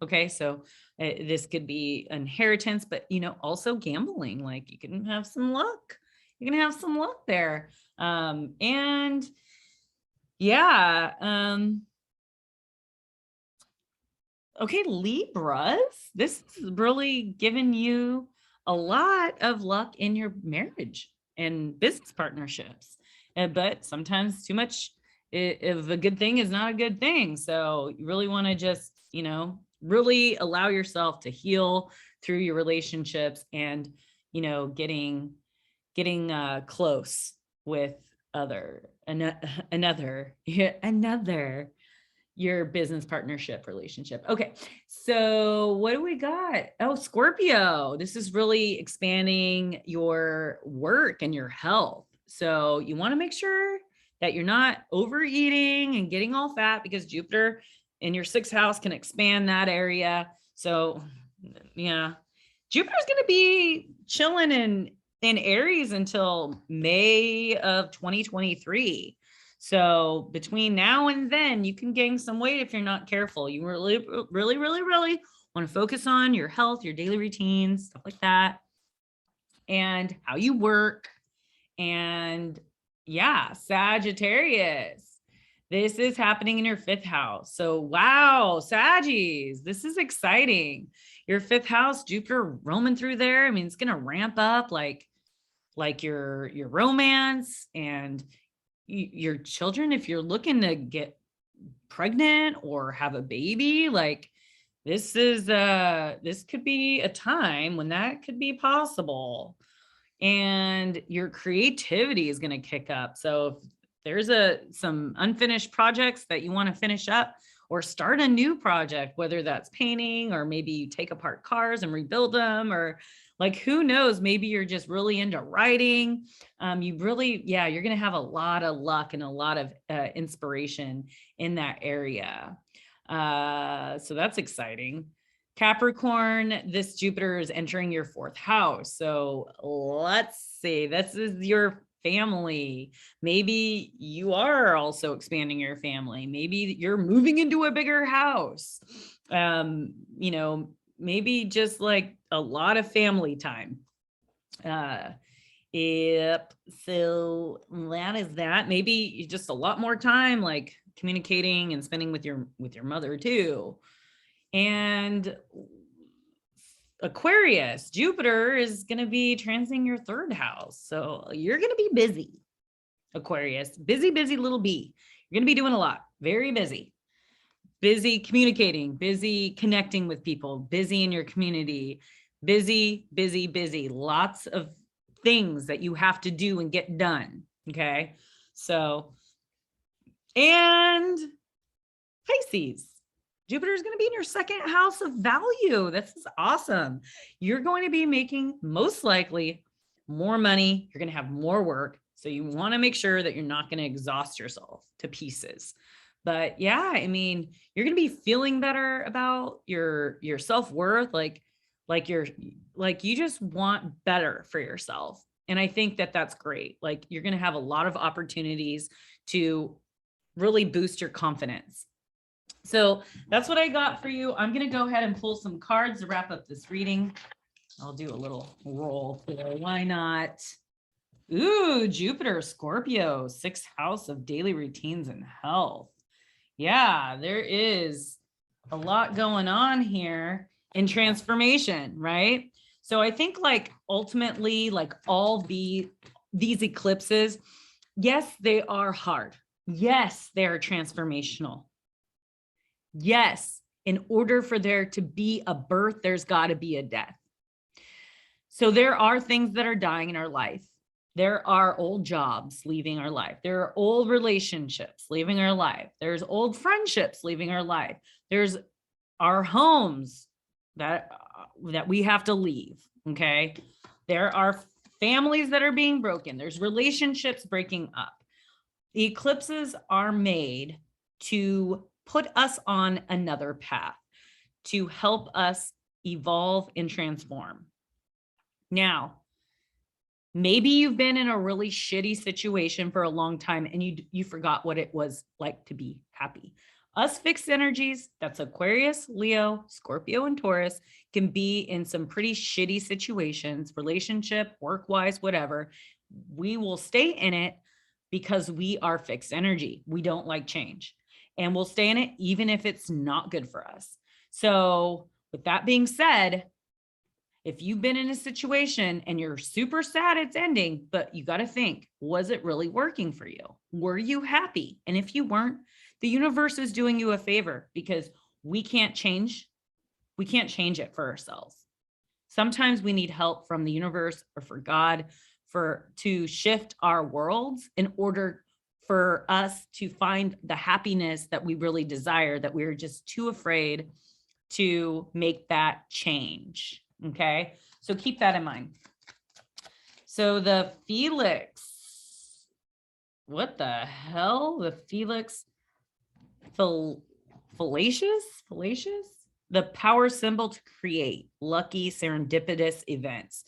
okay. So this could be inheritance, but also gambling, like you can have some luck. You're going to have some luck there. And yeah, okay, Libras, this is really giving you a lot of luck in your marriage and business partnerships. But sometimes too much of a good thing is not a good thing. So you really want to just, really allow yourself to heal through your relationships and, getting close with another your business partnership relationship. Okay. So what do we got? Oh, Scorpio. This is really expanding your work and your health. So you want to make sure that you're not overeating and getting all fat, because Jupiter in your sixth house can expand that area. So yeah, Jupiter's going to be chilling in Aries until May of 2023. So between now and then, you can gain some weight if you're not careful. You really, really, really, really want to focus on your health, your daily routines, stuff like that, and how you work. And yeah, Sagittarius. This is happening in your fifth house. So wow, Saggies, this is exciting. Your fifth house, Jupiter roaming through there. I mean, it's going to ramp up like your romance and your children. If you're looking to get pregnant or have a baby, like this could be a time when that could be possible. And your creativity is going to kick up. So if there's some unfinished projects that you want to finish up or start a new project, whether that's painting or maybe you take apart cars and rebuild them, or like, who knows, maybe you're just really into writing. You're going to have a lot of luck and a lot of inspiration in that area. So that's exciting. Capricorn, this Jupiter is entering your fourth house. So let's see, this is your family. Maybe you are also expanding your family. Maybe you're moving into a bigger house. Maybe just like a lot of family time. Yep. So that is that. Maybe just a lot more time, like communicating and spending with your mother too. And Aquarius, Jupiter is going to be transiting your third house. So you're going to be busy, Aquarius, busy little bee. You're going to be doing a lot, very busy communicating, busy connecting with people, busy in your community, busy, lots of things that you have to do and get done. Okay. So, and Pisces, Jupiter is going to be in your second house of value. This is awesome. You're going to be making most likely more money. You're going to have more work. So you want to make sure that you're not going to exhaust yourself to pieces. But yeah, I mean, you're going to be feeling better about your self-worth. Like you just want better for yourself. And I think that that's great. Like you're going to have a lot of opportunities to really boost your confidence. So that's what I got for you. I'm going to go ahead and pull some cards to wrap up this reading. I'll do a little roll here. Why not? Ooh, Jupiter, Scorpio, sixth house of daily routines and health. Yeah, there is a lot going on here in transformation, right? So I think like ultimately, like all these eclipses, yes, they are hard. Yes, they are transformational. Yes, in order for there to be a birth, there's got to be a death. So there are things that are dying in our life. There are old jobs leaving our life. There are old relationships leaving our life. There's old friendships leaving our life. There's our homes that we have to leave. Okay. There are families that are being broken. There's relationships breaking up. The eclipses are made to put us on another path, to help us evolve and transform. Now, maybe you've been in a really shitty situation for a long time and you forgot what it was like to be happy. Us fixed energies, that's Aquarius, Leo, Scorpio, and Taurus, can be in some pretty shitty situations, relationship, work-wise, whatever. We will stay in it because we are fixed energy. We don't like change. And we'll stay in it even if it's not good for us. So with that being said, if you've been in a situation and you're super sad it's ending, but you got to think, was it really working for you? Were you happy? And if you weren't, the universe is doing you a favor, because we can't change it for ourselves. Sometimes we need help from the universe or for God to shift our worlds in order for us to find the happiness that we really desire, that we're just too afraid to make that change. Okay, so keep that in mind. So the Felix, what the hell? The Felix fallacious, the power symbol to create lucky serendipitous events.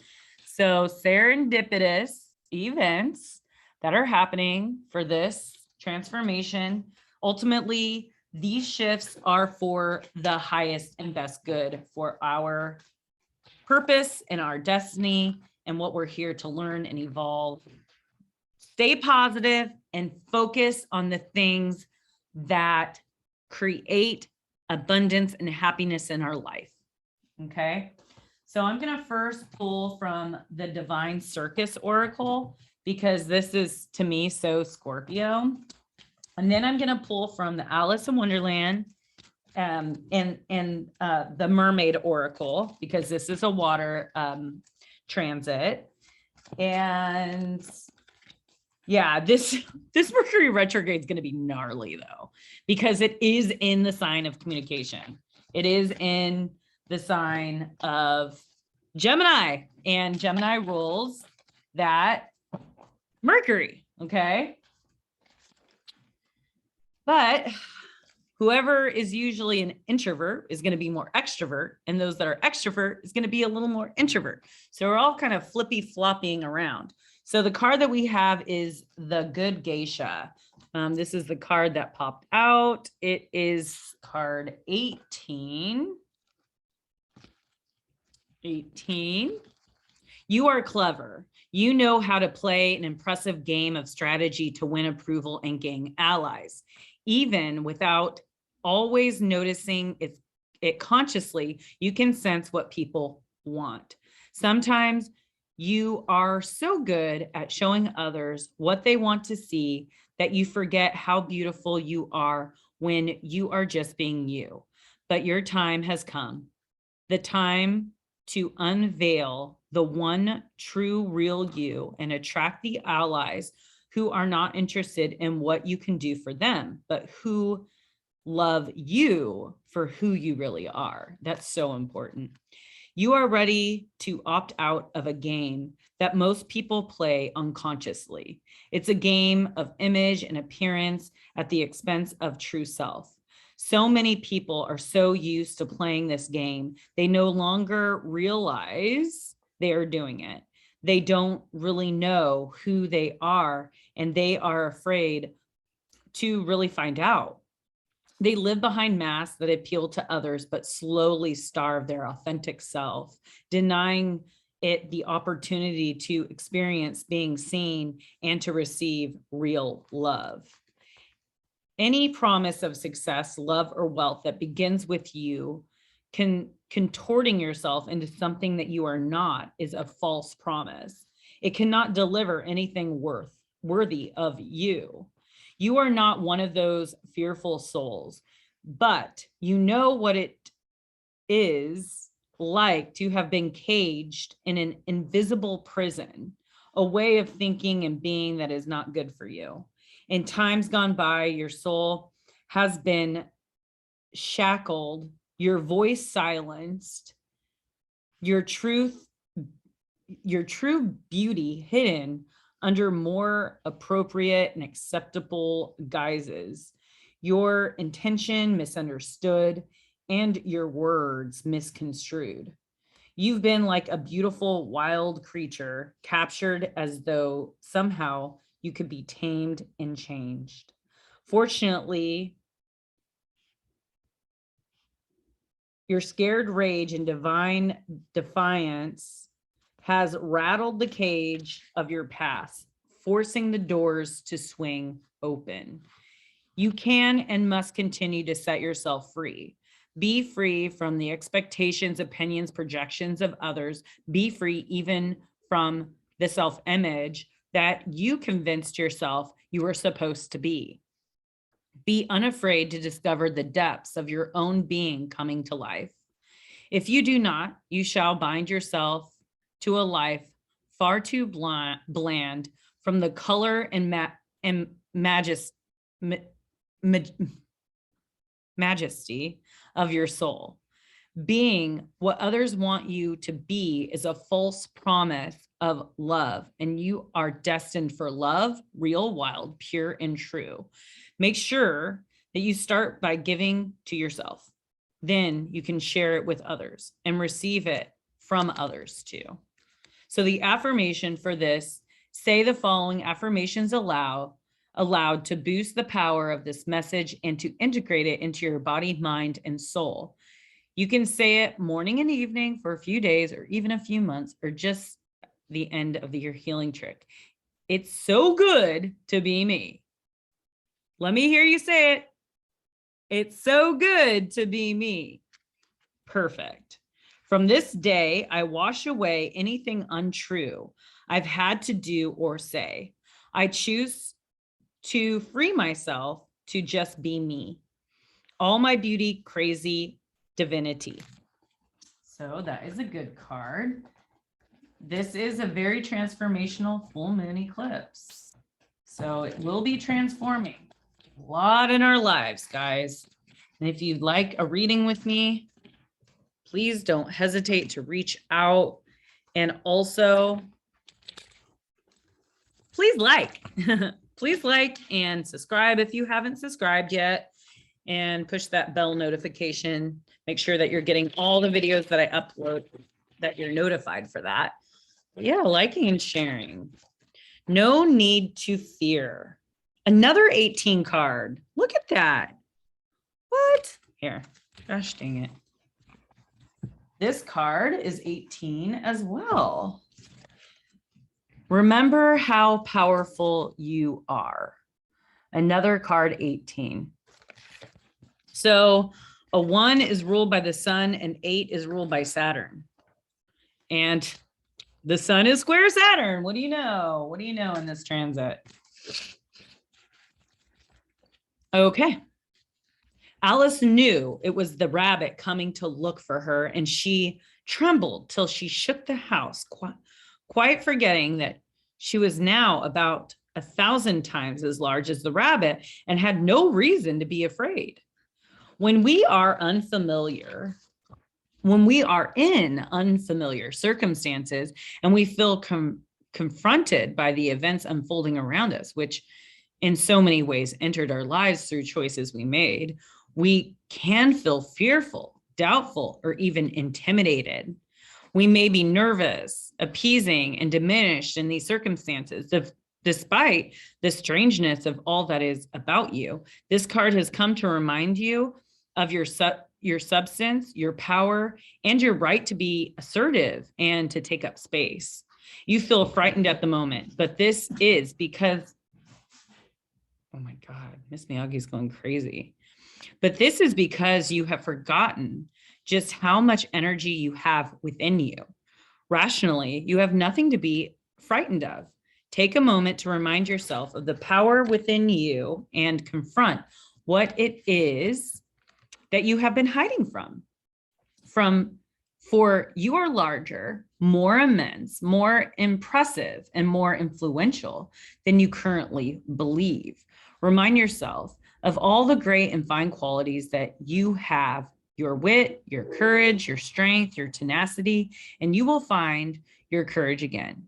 So serendipitous events that are happening for this transformation, ultimately, these shifts are for the highest and best good for our purpose and our destiny and what we're here to learn and evolve. Stay positive and focus on the things that create abundance and happiness in our life. Okay. So I'm going to first pull from the Divine Circus Oracle, because this is, to me, so Scorpio. And then I'm going to pull from the Alice in Wonderland and the Mermaid Oracle, because this is a water transit. And yeah, this Mercury retrograde is going to be gnarly, though, because it is in the sign of communication. It is in the sign of Gemini, and Gemini rules that Mercury. Okay. But whoever is usually an introvert is going to be more extrovert, and those that are extrovert is going to be a little more introvert. So we're all kind of flippy flopping around. So the card that we have is the Good Geisha. This is the card that popped out. It is card 18. 18. You are clever. You know how to play an impressive game of strategy to win approval and gain allies, even without always noticing it consciously. You can sense what people want. Sometimes you are so good at showing others what they want to see that you forget how beautiful you are when you are just being you. But your time has come. The time to unveil the one true real you and attract the allies who are not interested in what you can do for them, but who love you for who you really are. That's so important. You are ready to opt out of a game that most people play unconsciously. It's a game of image and appearance at the expense of true self. So many people are so used to playing this game, they no longer realize they are doing it. They don't really know who they are, and they are afraid to really find out. They live behind masks that appeal to others, but slowly starve their authentic self, denying it the opportunity to experience being seen and to receive real love. Any promise of success, love, or wealth that begins with you contorting yourself into something that you are not is a false promise. It cannot deliver anything worthy of you. You are not one of those fearful souls, but you know what it is like to have been caged in an invisible prison, a way of thinking and being that is not good for you. In times gone by, your soul has been shackled, your voice silenced, your true beauty hidden under more appropriate and acceptable guises, your intention misunderstood, and your words misconstrued. You've been like a beautiful wild creature, captured as though somehow you could be tamed and changed. Fortunately, your scared rage and divine defiance has rattled the cage of your past, forcing the doors to swing open. You can and must continue to set yourself free. Be free from the expectations, opinions, projections of others. Be free even from the self-image that you convinced yourself you were supposed to be. Be unafraid to discover the depths of your own being coming to life. If you do not, you shall bind yourself to a life far too bland from the color and majesty of your soul. Being what others want you to be is a false promise of love, and you are destined for love, real, wild, pure, and true. Make sure that you start by giving to yourself. Then you can share it with others and receive it from others too. So the affirmation for this, say the following affirmations aloud to boost the power of this message and to integrate it into your body, mind, and soul. You can say it morning and evening for a few days or even a few months or just the end of your healing trick. It's so good to be me. Let me hear you say it. It's so good to be me. Perfect. From this day, I wash away anything untrue I've had to do or say. I choose to free myself to just be me. All my beauty, crazy divinity. So that is a good card. This is a very transformational full moon eclipse. So it will be transforming a lot in our lives, guys. And if you'd like a reading with me, please don't hesitate to reach out. And also, please like. Please like and subscribe if you haven't subscribed yet, and push that bell notification. Make sure that you're getting all the videos that I upload, that you're notified for that. Yeah, liking and sharing. No need to fear. Another 18 card. Look at that. What? Here. Gosh dang it. This card is 18 as well. Remember how powerful you are. Another card, 18. So a 1 is ruled by the sun and 8 is ruled by Saturn. And the sun is square Saturn. What do you know? What do you know in this transit? Okay. Alice knew it was the rabbit coming to look for her, and she trembled till she shook the house, quite forgetting that she was now about 1,000 times as large as the rabbit and had no reason to be afraid. When we are unfamiliar, when we are in unfamiliar circumstances and we feel confronted by the events unfolding around us, which in so many ways entered our lives through choices we made, we can feel fearful, doubtful, or even intimidated. We may be nervous, appeasing, and diminished in these circumstances. Despite the strangeness of all that is about you, this card has come to remind you of your substance, your power, and your right to be assertive and to take up space. You feel frightened at the moment, but this is because, oh my God, Miss Miyagi's going crazy. But this is because you have forgotten just how much energy you have within you. Rationally, you have nothing to be frightened of. Take a moment to remind yourself of the power within you and confront what it is that you have been hiding from For you are larger, more immense, more impressive, and more influential than you currently believe. Remind yourself of all the great and fine qualities that you have: your wit, your courage, your strength, your tenacity, and you will find your courage again.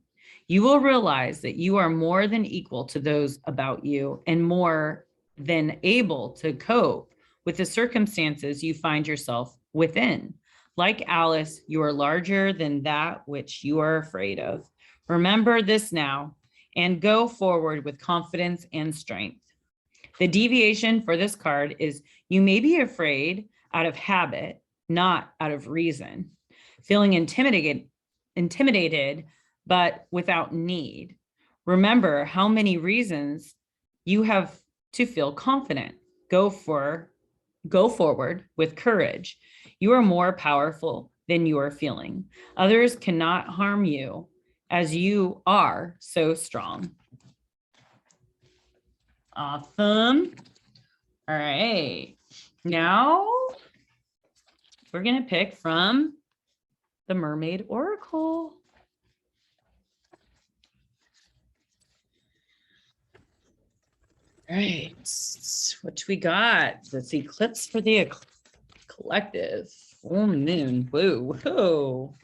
You will realize that you are more than equal to those about you and more than able to cope with the circumstances you find yourself within. Like Alice, you are larger than that which you are afraid of. Remember this now and go forward with confidence and strength. The deviation for this card is you may be afraid out of habit, not out of reason. Feeling intimidated, but without need. Remember how many reasons you have to feel confident. Go forward with courage. You are more powerful than you are feeling. Others cannot harm you as you are so strong. Awesome. All right. Now we're going to pick from the Mermaid Oracle. All right. What do we got? This eclipse for the collective. Full moon. Whoa, whoa.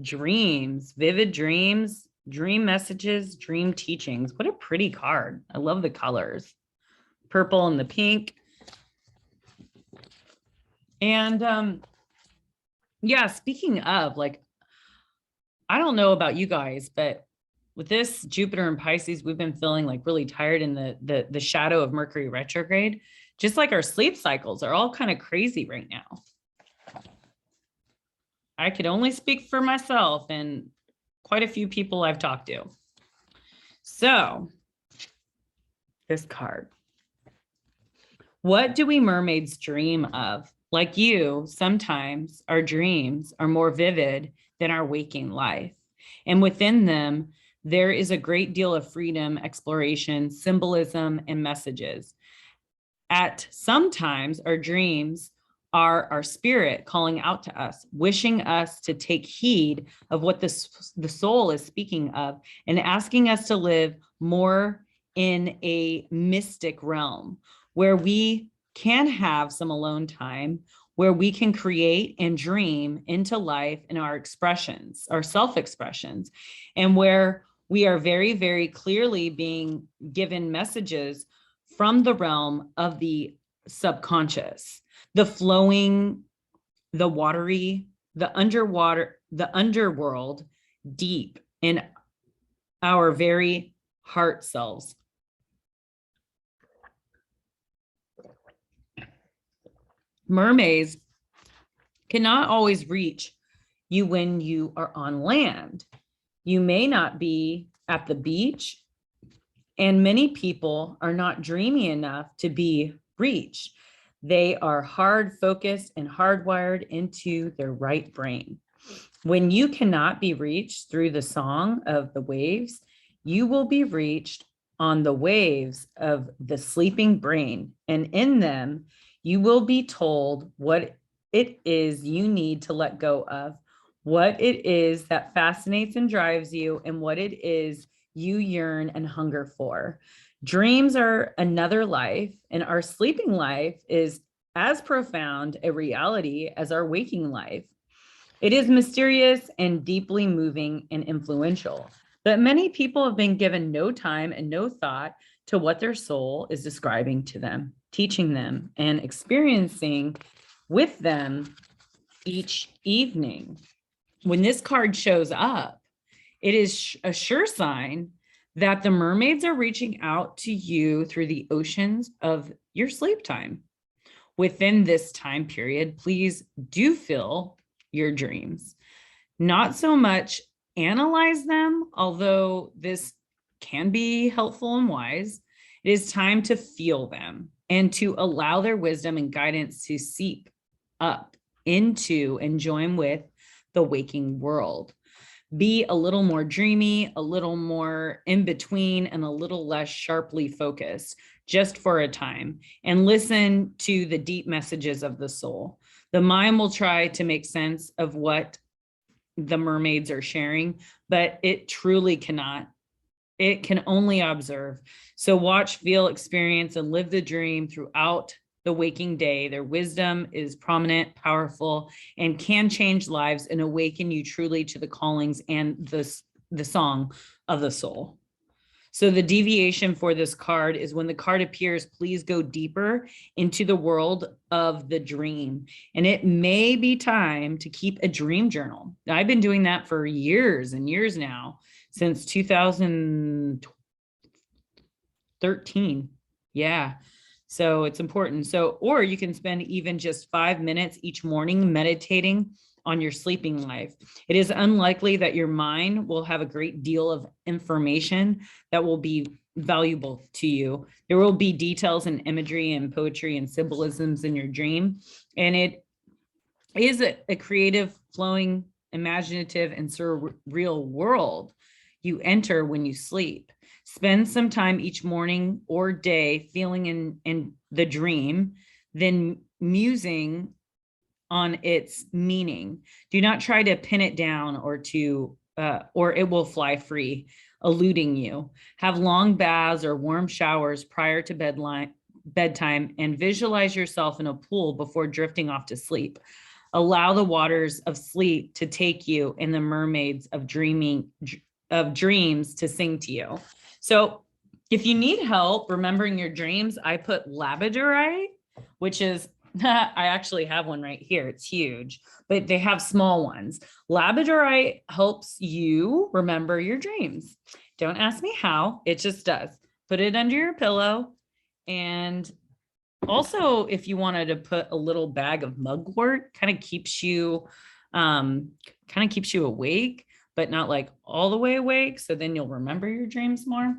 Dreams, vivid dreams, dream messages, dream teachings. What a pretty card. I love the colors. Purple and the pink. And yeah, speaking of, like, I don't know about you guys, but with this Jupiter and Pisces, we've been feeling like really tired in the shadow of Mercury retrograde. Just like our sleep cycles are all kind of crazy right now. I could only speak for myself and quite a few people I've talked to. So this card. What do we mermaids dream of? Like you, sometimes our dreams are more vivid than our waking life. And within them, there is a great deal of freedom, exploration, symbolism, and messages. At sometimes our dreams are our spirit calling out to us, wishing us to take heed of what the soul is speaking of and asking us to live more in a mystic realm where we can have some alone time, where we can create and dream into life in our expressions, our self-expressions, and where we are very, very clearly being given messages from the realm of the subconscious, the flowing, the watery, the underwater, the underworld, deep in our very heart selves. Mermaids cannot always reach you when you are on land. You may not be at the beach, and many people are not dreamy enough to be reached. They are hard focused and hardwired into their right brain. When you cannot be reached through the song of the waves, you will be reached on the waves of the sleeping brain, and in them, you will be told what it is you need to let go of, what it is that fascinates and drives you, and what it is you yearn and hunger for. Dreams are another life, and our sleeping life is as profound a reality as our waking life. It is mysterious and deeply moving and influential, but many people have been given no time and no thought to what their soul is describing to them, teaching them, and experiencing with them each evening. When this card shows up, it is a sure sign that the mermaids are reaching out to you through the oceans of your sleep time. Within this time period, please do feel your dreams. Not so much analyze them, although this can be helpful and wise. It is time to feel them and to allow their wisdom and guidance to seep up into and join with the waking world. Be a little more dreamy, a little more in between, and a little less sharply focused just for a time, and listen to the deep messages of the soul. The mind will try to make sense of what the mermaids are sharing, but it truly cannot. It can only observe. So watch, feel, experience, and live the dream throughout the waking day. Their wisdom is prominent, powerful, and can change lives and awaken you truly to the callings and the song of the soul. So the deviation for this card is when the card appears, please go deeper into the world of the dream. And it may be time to keep a dream journal. I've been doing that for years and years now, since 2013. Yeah. So it's important. So, or you can spend even just 5 minutes each morning meditating on your sleeping life. It is unlikely that your mind will have a great deal of information that will be valuable to you. There will be details and imagery and poetry and symbolisms in your dream. And it is a creative, flowing, imaginative, and surreal world you enter when you sleep. Spend some time each morning or day feeling in the dream, then musing on its meaning. Do not try to pin it down or it will fly free, eluding you. Have long baths or warm showers prior to bedtime and visualize yourself in a pool before drifting off to sleep. Allow the waters of sleep to take you and the mermaids of dreams to sing to you. So if you need help remembering your dreams, I put labradorite, which is I actually have one right here. It's huge, but they have small ones. Labradorite helps you remember your dreams. Don't ask me how, it just does. Put it under your pillow. And also, if you wanted to put a little bag of mugwort, kind of keeps you awake, but not like all the way awake. So then you'll remember your dreams more.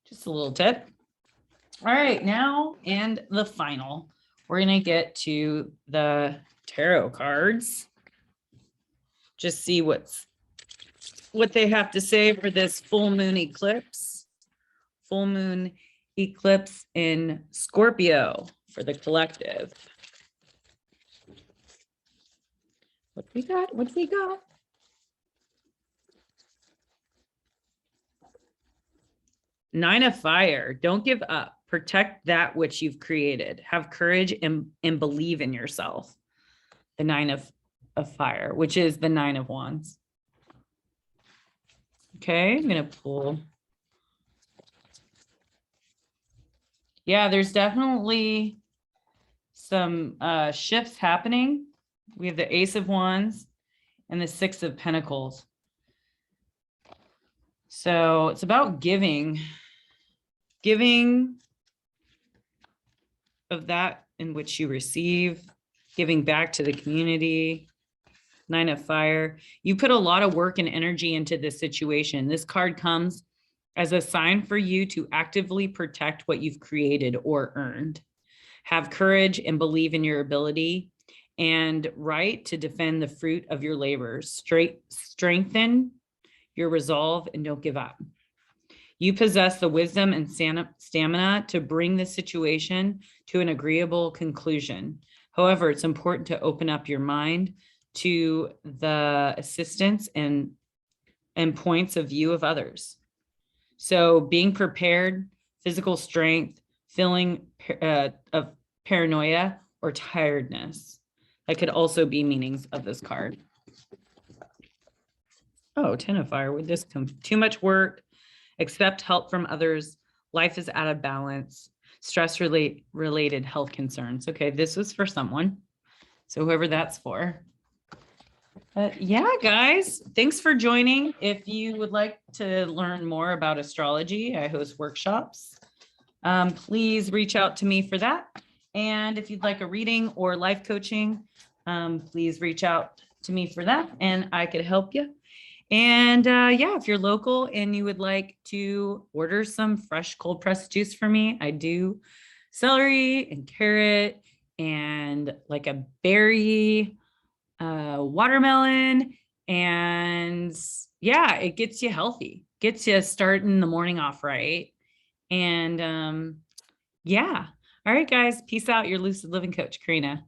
Just a little tip. All right, now and the final. We're going to get to the tarot cards. Just see what they have to say for this full moon eclipse. Full moon eclipse in Scorpio for the collective. What we got? What we got? Nine of Fire. Don't give up. Protect that which you've created. Have courage and believe in yourself. The Nine of Fire, which is the Nine of Wands. Okay, I'm going to pull. Yeah, there's definitely some shifts happening. We have the Ace of Wands and the Six of Pentacles. So it's about giving of that in which you receive, giving back to the community. Nine of Fire. You put a lot of work and energy into this situation. This card comes as a sign for you to actively protect what you've created or earned. Have courage and believe in your ability and right to defend the fruit of your labors. Strengthen your resolve and don't give up. You possess the wisdom and stamina to bring the situation to an agreeable conclusion. However, it's important to open up your mind to the assistance and points of view of others. So being prepared, physical strength, feeling of paranoia or tiredness. That could also be meanings of this card. Oh, Ten of Fire. Would this come? Too much work. Accept help from others. Life is out of balance. Stress-related health concerns. Okay, this was for someone. So whoever that's for. Yeah, guys, thanks for joining. If you would like to learn more about astrology, I host workshops. Please reach out to me for that. And if you'd like a reading or life coaching, please reach out to me for that and I could help you. And yeah, if you're local and you would like to order some fresh cold pressed juice for me, I do celery and carrot and like a berry, watermelon. And yeah, it gets you healthy, gets you starting the morning off right. And yeah. All right, guys, peace out. Your Lucid Living Coach, Karina.